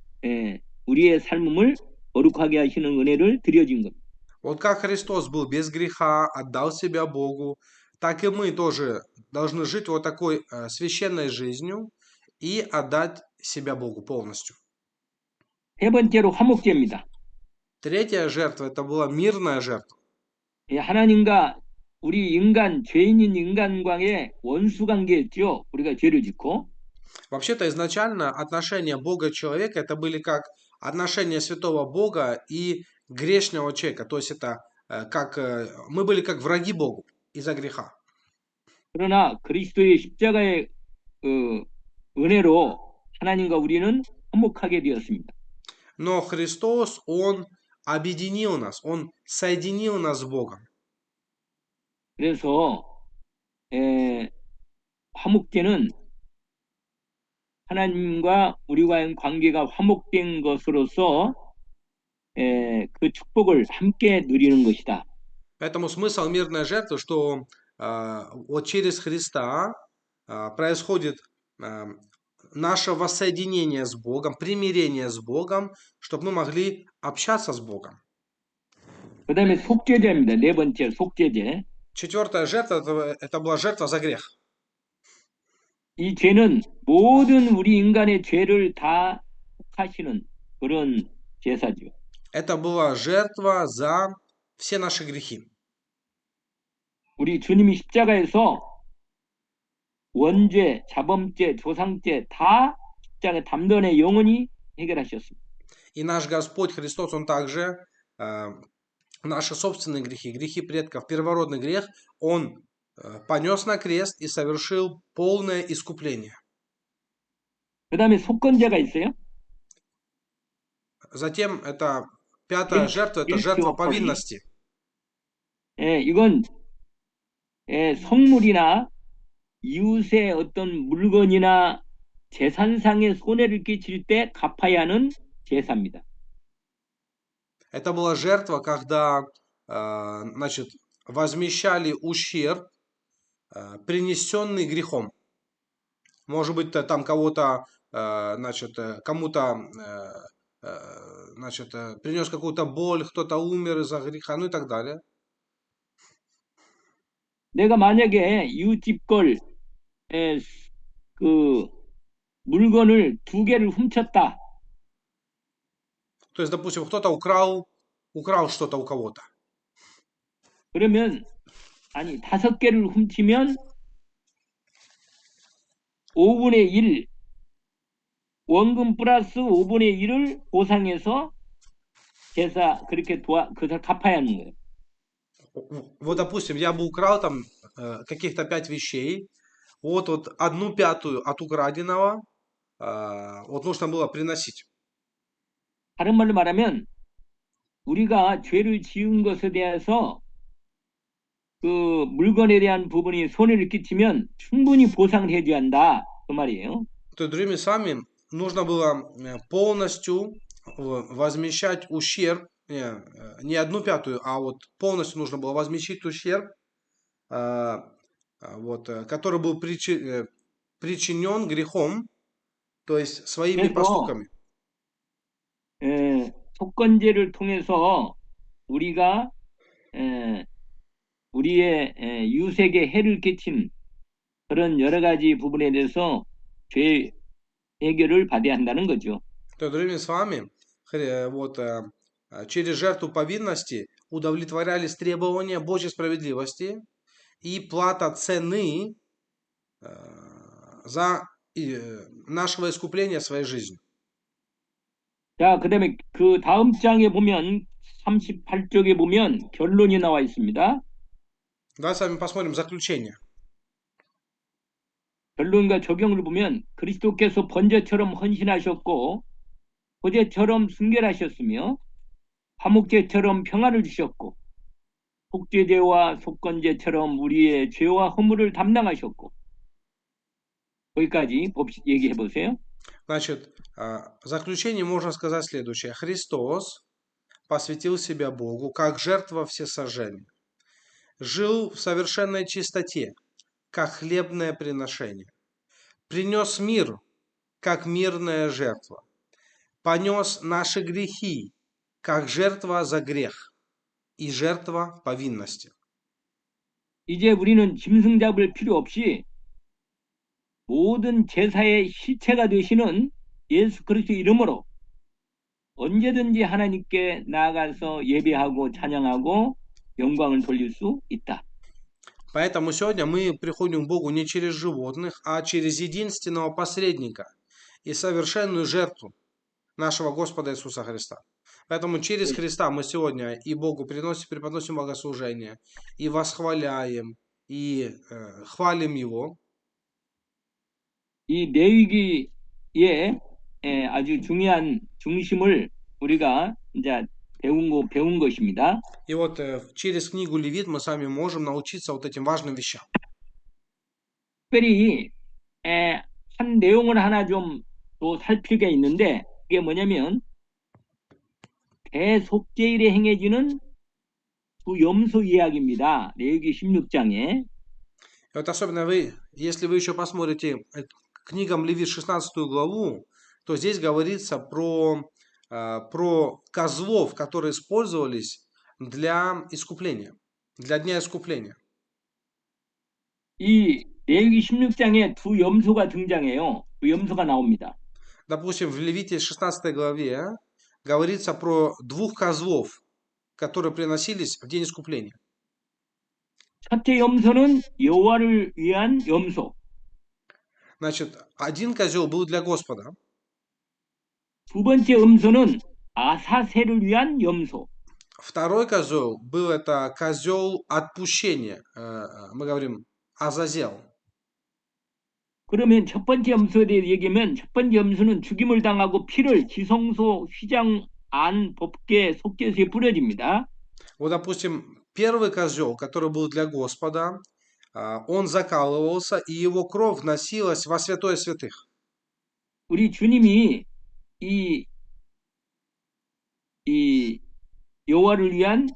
우리의 삶을 거룩하게 하시는 은혜를 드려진 겁니다. Вот как Христос был без греха, отдал себя Богу, так и мы тоже должны жить вот такой священной жизнью и отдать себя Богу полностью. 세 번째로 화목제입니다. Третья жертва – это была мирная жертва. 하나님과 우리 인간, 죄인인 인간과의 원수 관계였죠. 우리가 죄를 짓고. Вообще-то изначально отношения Бога и человека это были как отношения святого Бога и грешного человека. То есть это как мы были как враги Богу из-за греха. 그러나 그리스도의 십자가의 은혜로 하나님과 우리는 화목하게 되었습니다. Но Христос, Он объединил нас, Он соединил нас с Богом. 그래서 화목제는 하나님과 우리와의 관계가 화목된 것으로서 그 축복을 함께 누리는 것이다. Поэтому смысл мирной жертвы, что вот через Христа происходит наше воссоединение с Богом, примирение с Богом, чтобы мы могли общаться с Богом. 그 다음에 속죄제입니다. 네 번째 속죄제. Четвертая жертва это была жертва за грех. 이 죄는 모든 우리 인간의 죄를 다 하시는 그런 제사죠. Это была жертва за все наши грехи. 우리 주님이 십자가에서 원죄, 자범죄, 조상죄 다 십자가 담론에 영원히 해결하셨습니다. И наш Господь Христос, Он также наши собственные грехи, грехи предков, первородный грех, Он понес на крест и совершил полное искупление. 그 다음에 속건제가 있어요. Затем это пятая жертва, это жертва повинности. 이건 성물이나 이웃의 어떤 물건이나 재산상의 손해를 끼칠 때 갚아야 하는 제사입니다. Это была жертва, когда значит, возмещали ущерб, принесенный грехом. Может быть, там кого-то, значит, кому-то, значит, принес какую-то боль, кто-то умер из-за греха, ну и так далее. 내가 만약에 이웃집 걸 그 물건을 2개를 훔쳤다. То есть, допустим, кто-то украл что-то у кого-то. 그러면 아니 5개를 훔치면 5분의 1 원금 플러스 5분의 1을 보상해서 제사 그렇게 그걸 갚아야 하는 거예요. Вот, допустим, я бы украл там каких-то 5 вещей, вот 1/5 от украденного вот нужно было приносить. 다른 말로 말하면 우리가 죄를 지은 것에 대해서 그 물건에 대한 부분이 손해를 끼치면 충분히 보상을 해줘야 한다 그 말이에요. То есть, другими словами, нужно было полностью возмещать ущерб, не 1/5, а вот полностью нужно было возмещить ущерб, вот, который был причинен грехом, то есть своими поступками. 속건제를 통해서 우리가 우리의 이웃에게 해를 끼친 그런 여러 가지 부분에 대해서 죄 해결을 받아야 한다는 거죠. То есть, другими словами, вот, через жертву повинности удовлетворялись требования Божьей справедливости и плата цены за нашего искупления своей жизнью. 자, 그다음에 그 다음 장에 보면 38쪽에 보면 결론이 나와 있습니다. Давайте с вами посмотрим заключение. 결론과 적용을 보면 그리스도께서 번제처럼 헌신하셨고 보제처럼 순결하셨으며 화목제처럼 평안을 주셨고 속죄제와 속건제처럼 우리의 죄와 허물을 담당하셨고 거기까지 얘기해 보세요. Значит, в заключение можно сказать следующее. Христос посвятил себя Богу как жертва всесожжения. Жил в совершенной чистоте, как хлебное приношение. Принес мир, как мирная жертва. Понес наши грехи, как жертва за грех и жертва повинности. 이제 우리는 짐승 잡을 필요 없이 모든 제사의 실체가 되시는 예수 그리스도 이름으로 언제든지 하나님께 나아가서 예배하고 찬양하고 영광을 돌릴 수 있다. Поэтому сегодня мы приходим к Богу не через животных, а через единственного посредника и совершенную жертву нашего Господа Иисуса Христа. Поэтому через Христа мы сегодня и Богу преподносим богослужение, и восхваляем, и хвалим Его. 이 레위기의 아주 중요한 중심을 우리가 이제 배운 것입니다. И вот через книгу Левит мы с вами можем научиться вот этим важным вещам. 특별히 한 내용을 하나 좀 더 살필 게 있는데 그게 뭐냐면 대속죄일에 행해지는 두 염소 이야기입니다. 레위기 16장에. Вот особенно если вы еще посмотрите книгам Левит 16 главу, то здесь говорится про козлов, которые использовались для искупления, для дня искупления. 이 레위기 16장에 두 염소가 등장해요. 두 염소가 나옵니다. Допустим, в Левите 16 главе говорится про двух козлов, которые приносились в день искупления. 첫째 염소는 여호와를 위한 염소, Значит, один козел был для Господа, 두 번째 염소는 아사셀을 위한 염소. второй козел был это козел отпущения, мы говорим Азазел. 그러면 첫 번째 염소에 대해 얘기하면 첫 번째 염소는 죽임을 당하고 피를 지성소 휘장 안 법궤 속죄소에 뿌려집니다. Вот, допустим, первый козел, который был для Господа, он закалывался, и его кровь носилась во святое святых. 우리 주님이 이, 이 여호와를 위한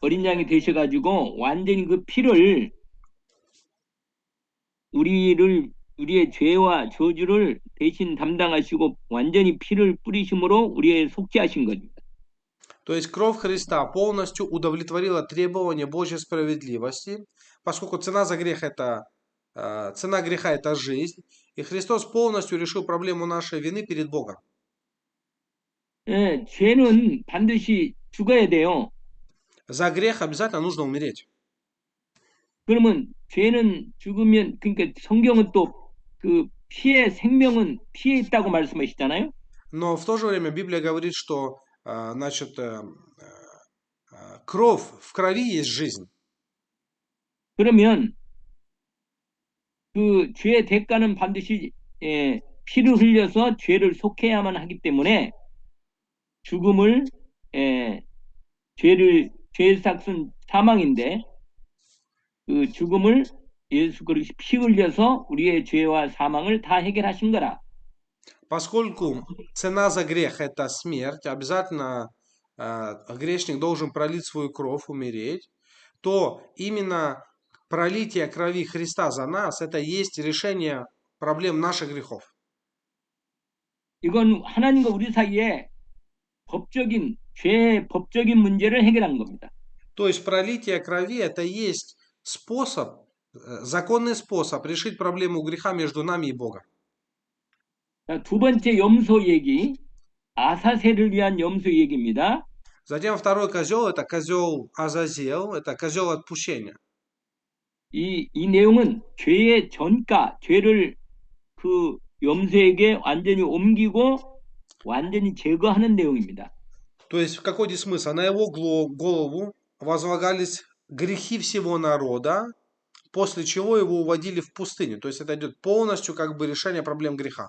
어린 양이 되셔가지고 완전히 그 피를 우리의 죄와 저주를 대신 담당하시고 완전히 피를 뿌리심으로 우리의 속죄하신 겁니다. То есть кровь Христа полностью удовлетворила требования Божьей справедливости, поскольку цена за грех это цена греха это жизнь, и Христос полностью решил проблему нашей вины перед Богом. 죄는 반드시 죽어야 돼요. За грех обязательно нужно умереть. 그러면 죄는 죽으면 그러니까 성경은 또 그 피의 생명은 피에 있다고 말씀하시잖아요. Но в то же время Библия говорит, что значит, кровь, в крови есть жизнь. 그러면 그 죄의 대가는 반드시 피를 흘려서 죄를 속해야만 하기 때문에 죽음을 죄의 삭은 사망인데 그 죽음을 예수 그리스도 피 흘려서 우리의 죄와 사망을 다 해결하신 거라. Поскольку цена за грех это смерть, обязательно грешник должен пролить свою кровь, умереть, то именно пролитие крови Христа за нас это есть решение проблем наших грехов. 이건 하나님과 우리 사이에 법적인 문제를 해결한 겁니다. То есть пролитие крови это есть способ, законный способ решить проблему греха между нами и Богом. 두 번째 염소 얘기, 아사셀을 위한 염소 얘기입니다. Затем второй козел это козел Азазел, это козел отпущения. 이 내용은 죄의 전가, 죄를 그 염소에게 완전히 옮기고 완전히 제거하는 내용입니다. То есть, какой здесь смысл? На его голову возлагались грехи всего народа, после чего его уводили в пустыню. То есть, это идет полностью как бы решение проблем греха.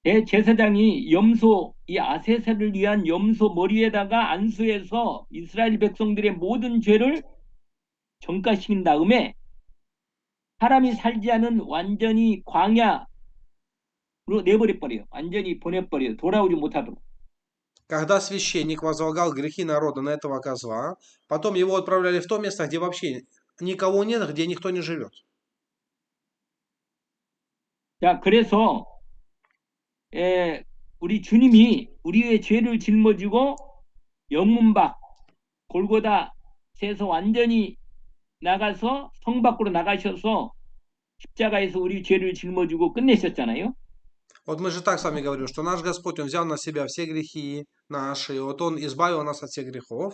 제사장이 염소, 이 아세셀을 위한 염소 머리에다가 안수해서 이스라엘 백성들의 모든 죄를 전가시킨 다음에 사람이 살지 않은 완전히 광야로 내버려버려요. 완전히 보내버려요. 돌아오지 못하도록. Когда священник возлагал грехи народа на этого козла, потом его отправляли в то место, где вообще никого нет, где никто не живет. 자, 그래서 우리 주님이 우리의 죄를 짊어지고 영문 밖 골고다에서 완전히 나가서 성 밖으로 нага셔서 십자가에서 우리 죄를 짊어지고 끝내셨잖아요. Вот мы же так с вами говорим, что наш Господь, Он взял на себя все грехи наши, вот Он избавил нас от всех грехов.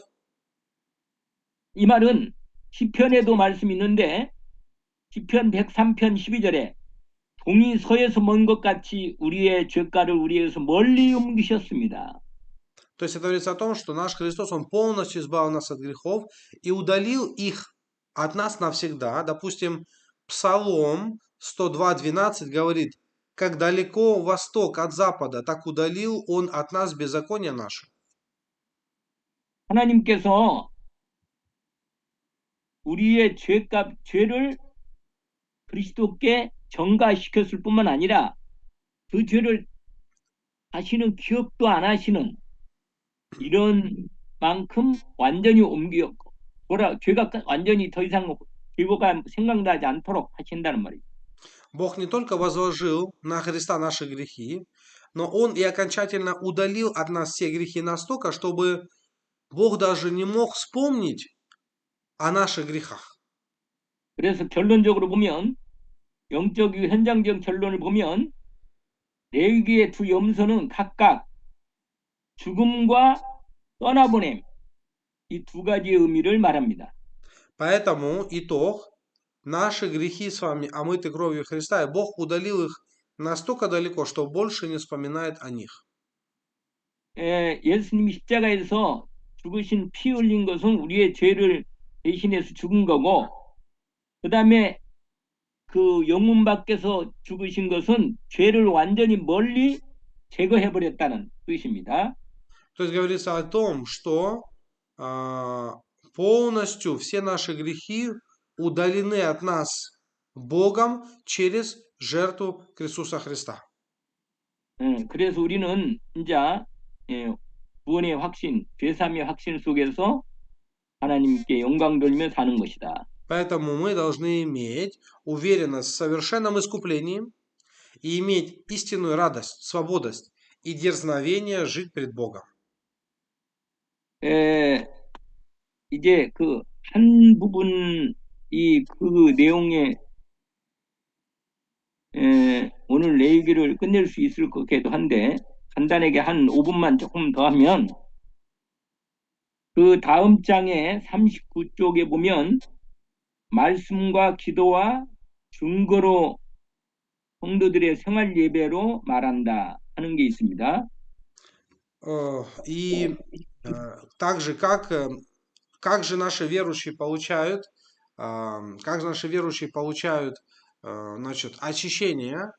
이 말은 시편에도 말씀이 있는데 시편 103편 12절에 동이 서에서 먼 것 같이 우리의 죄가를 우리에게서 멀리 옮기셨습니다. То есть это говорится о том, что наш Христос, Он полностью избавил нас от грехов и удалил их от нас навсегда. Допустим, Псалом 102:12 говорит, как далеко восток от запада, так удалил Он от нас беззаконие наше. 하나님께서 우리의 죄를 그리스도께 전가시켰을 뿐만 아니라 그 죄를 다시는 기억도 안 하시는 이런 만큼 완전히 죄가 완전히 더 이상 죄가 생각나지 않도록 하신다는 말이죠. Бог не только возложил на Христа наши грехи, но Он и окончательно удалил от нас все грехи настолько, чтобы Бог даже не мог вспомнить о наших грехах. 그래서 결론적으로 보면 영적 현장적 결론을 보면 레위기의 두 염소는 각각 죽음과 떠나보냄 이 두 가지의 의미를 말합니다. Поэтому итог, наши грехи с вами омыты кровью Христа, и Бог удалил их настолько далеко, что больше не вспоминает о них. 예수님이 십자가에서 죽으신 피 흘린 것은 우리의 죄를 대신해서 죽은 거고, 그 다음에 그 영문 밖에서 죽으신 것은 죄를 완전히 멀리 제거해버렸다는 뜻입니다. То есть говорится о том, что полностью все наши грехи удалены от нас Богом через жертву Иисуса Христа. 그래서 우리는 이제 구원의 확신, 죄사함의 확신 속에서 하나님께 영광 돌리며 사는 것이다. Поэтому мы должны иметь уверенность в совершенном искуплении и иметь истинную радость, свободность и дерзновение жить пред Богом. 이제 그 한 부분 그 내용에 오늘 내 얘기를 끝낼 수 있을 것 같기도 한데 간단하게 한 5분만 조금 더 하면 그 다음 장에 39쪽에 보면 말씀과 기도와 증거로 성도들의 생활 예배로 말한다 하는 게 있습니다. И также как же наши верующие получают, значит, очищение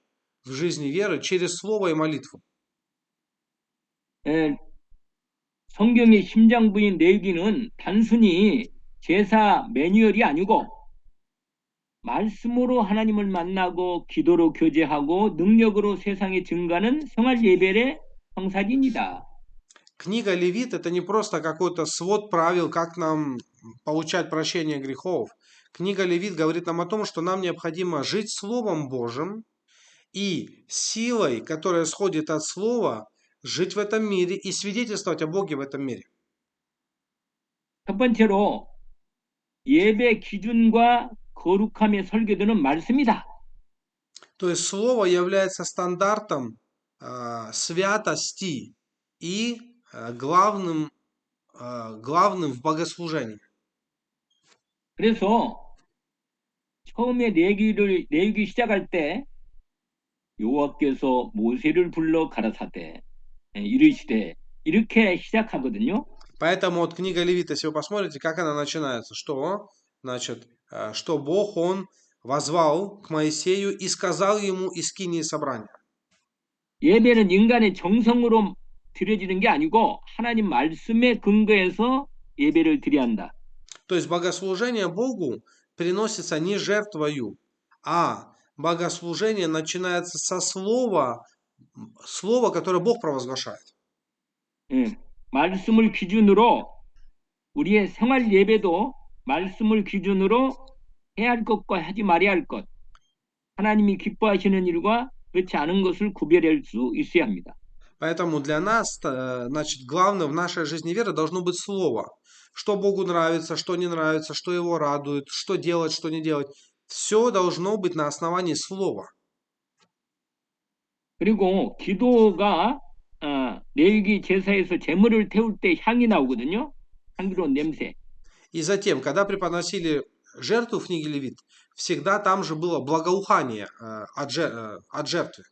в жизни веры через слово и молитву. 성경의 심장부인 레위기는 단순히 제사 매뉴얼이 아니고 말씀으로 하나님을 만나고 기도로 교제하고 능력으로 세상에 증가하는 생활 예배의 성사진이다. Книга Левит это не просто какой-то свод правил, как нам получать прощение грехов. Книга Левит говорит нам о том, что нам необходимо жить Словом Божьим и силой, которая сходит от Слова, жить в этом мире и свидетельствовать о Боге в этом мире. 첫 번째로 예배 기준과 거룩함의 설계도는 말씀이다. То есть Слово является стандартом святости и главным в богослужении. 그래서 처음에 내기기 시작할 때 여호와께서 모세를 불러 가라사대 이르시되 이렇게 시작하거든요. Поэтому вот книга Левита, если вы посмотрите, как она начинается, что, значит, что Бог, Он возвал к Моисею и сказал ему из скинии собрания. 예배는 인간의 정성으로 드려지는 게 아니고 하나님 말씀에 근거해서 예배를 드려야 한다. То есть богослужение Богу приносится не жертвою, а богослужение начинается со слова, которое Бог провозглашает. 말씀을 기준으로 우리의 생활 예배도 말씀을 기준으로 해야 할 것과 하지 말아야 할 것, 하나님이 기뻐하시는 일과 그렇지 않은 것을 구별할 수 있어야 합니다. Поэтому для нас, значит, главное в нашей жизни веры должно быть слово. Что Богу нравится, что не нравится, что Его радует, что делать, что не делать. Все должно быть на основании слова. 그리고 기도가 레위기 제사에서 제물을 태울 때 향이 나오거든요. 향기로운 냄새. И затем, когда преподносили жертву в книге Левит, всегда там же было благоухание от жертвы.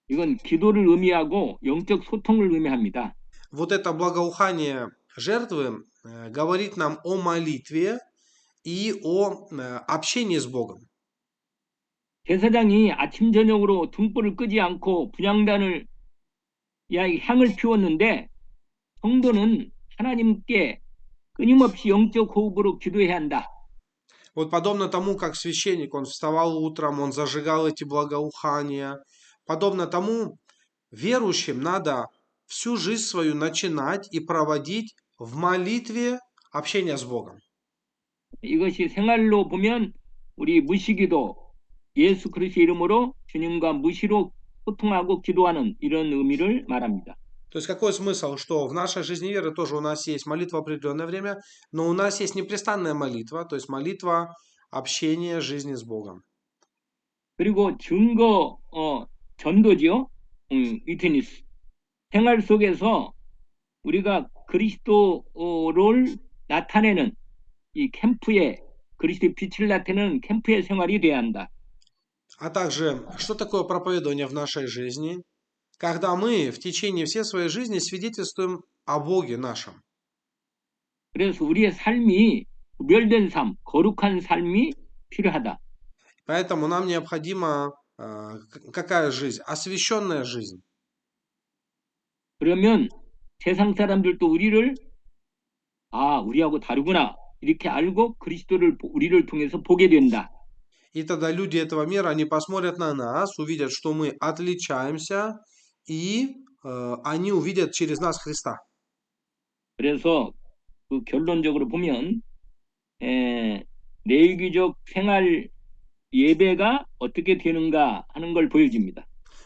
이건 기도를 의미하고 영적 소통을 의미합니다. Вот это благоухание жертвы говорит нам о молитве и о общении с Богом. 제사장이 아침 저녁으로 등불을 끄지 않고 분향단을 향을 피웠는데 성도는 하나님께 끊임없이 영적 호흡으로 기도해야 한다. Вот подобно тому, как священник, он вставал утром, он зажигал эти благоухания, подобно тому, верующим надо всю жизнь свою начинать и проводить в молитве общения с Богом. 이것이 생활로 보면 우리 무시기도, 예수 그리스도의 이름으로 주님과 무시로 소통하고 기도하는 이런 의미를 말합니다. То есть какой смысл, что в нашей жизни веры тоже у нас есть молитва в определенное время, но у нас есть непрестанная молитва, то есть молитва общения жизни с Богом. 그리고 전도지요. 위트니스. 생활 속에서 우리가 그리스도를 나타내는 이 캠프의 그리스도의 빛을 나타내는 캠프의 생활이 돼야 한다. А также, что такое проповедование в нашей жизни? Когда мы в течение всей своей жизни свидетельствуем о Боге нашем. 그래서 우리의 삶이 구별된 삶, 거룩한 삶이 필요하다. Поэтому нам необходима какая жизнь? Освященная жизнь. 그러면 세상 사람들도 우리를 우리하고 다르구나 이렇게 알고 그리스도를 우리를 통해서 보게 된다. И тогда люди этого мира, они посмотрят на нас, увидят, что мы отличаемся, и они увидят через нас Христа. 그래서 그 결론적으로 보면 레위기적 생활 예배가 어떻게 되는가 하는 걸 보여줍니다.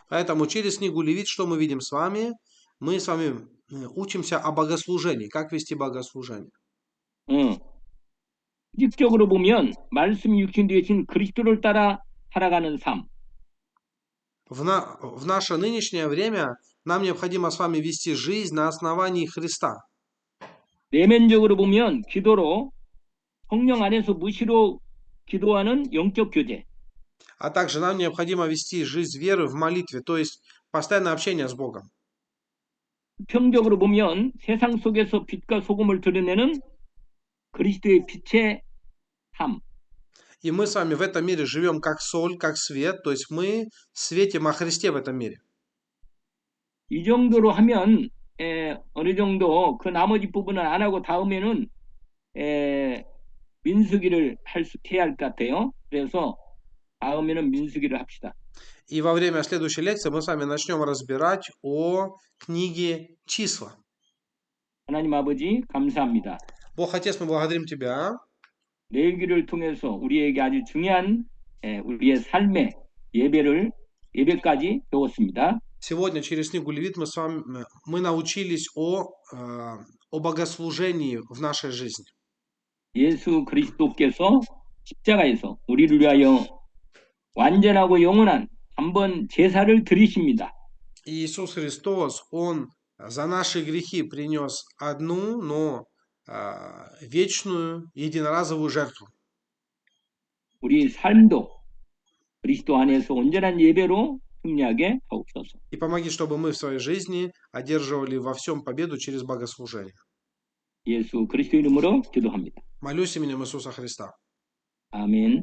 Поэтому через книгу Левит, что мы видим с вами? Мы с вами учимся о богослужении, как вести богослужение. 직접적으로 보면 말씀이 육신 되신 그리스도를 따라 살아가는 삶. В наше нынешнее время нам необходимо с вами вести жизнь на основании Христа. 내면적으로 보면 기도로 성령 안에서 무시로 기도하는 영적 교제. А также нам необходимо вести жизнь веры в молитве, то есть постоянное общение с Богом. 평적으로 보면 세상 속에서 빛과 소금을 드러내는 그리스도의 빛의 삶. И мы с вами в этом мире живем как соль, как свет, то есть мы светим о Христе в этом мире. 이 정도로 하면 어느 정도 그 나머지 부분은 안 하고 다음에는 민수기를 해야 할 것 같아요. 그래서 다음에는 민수기를 합시다. И во время следующей лекции мы с вами начнем разбирать о книге «Числа». 하나님 아버지 감사합니다. Бог Отец, мы благодарим Тебя. 레위기를 통해서 우리에게 아주 중요한 우리의 삶의 예배까지 배웠습니다. Сегодня через книгу Левит мы научились о богослужении в нашей жизни. 예수 그리스도께서 십자가에서 우리를 위하여 완전하고 영원한 한 번 제사를 드리십니다. Иисус Христос, Он за наши грехи принес одну, но вечную, единоразовую жертву. 우리 삶도 그리스도 안에서 온전한 예배로 승리하게 하옵소서. И помоги, чтобы мы в своей жизни одерживали во всем победу через богослужение. 예수 그리스도 이름으로 기도합니다. Молюсь именем Иисуса Христа. 아멘.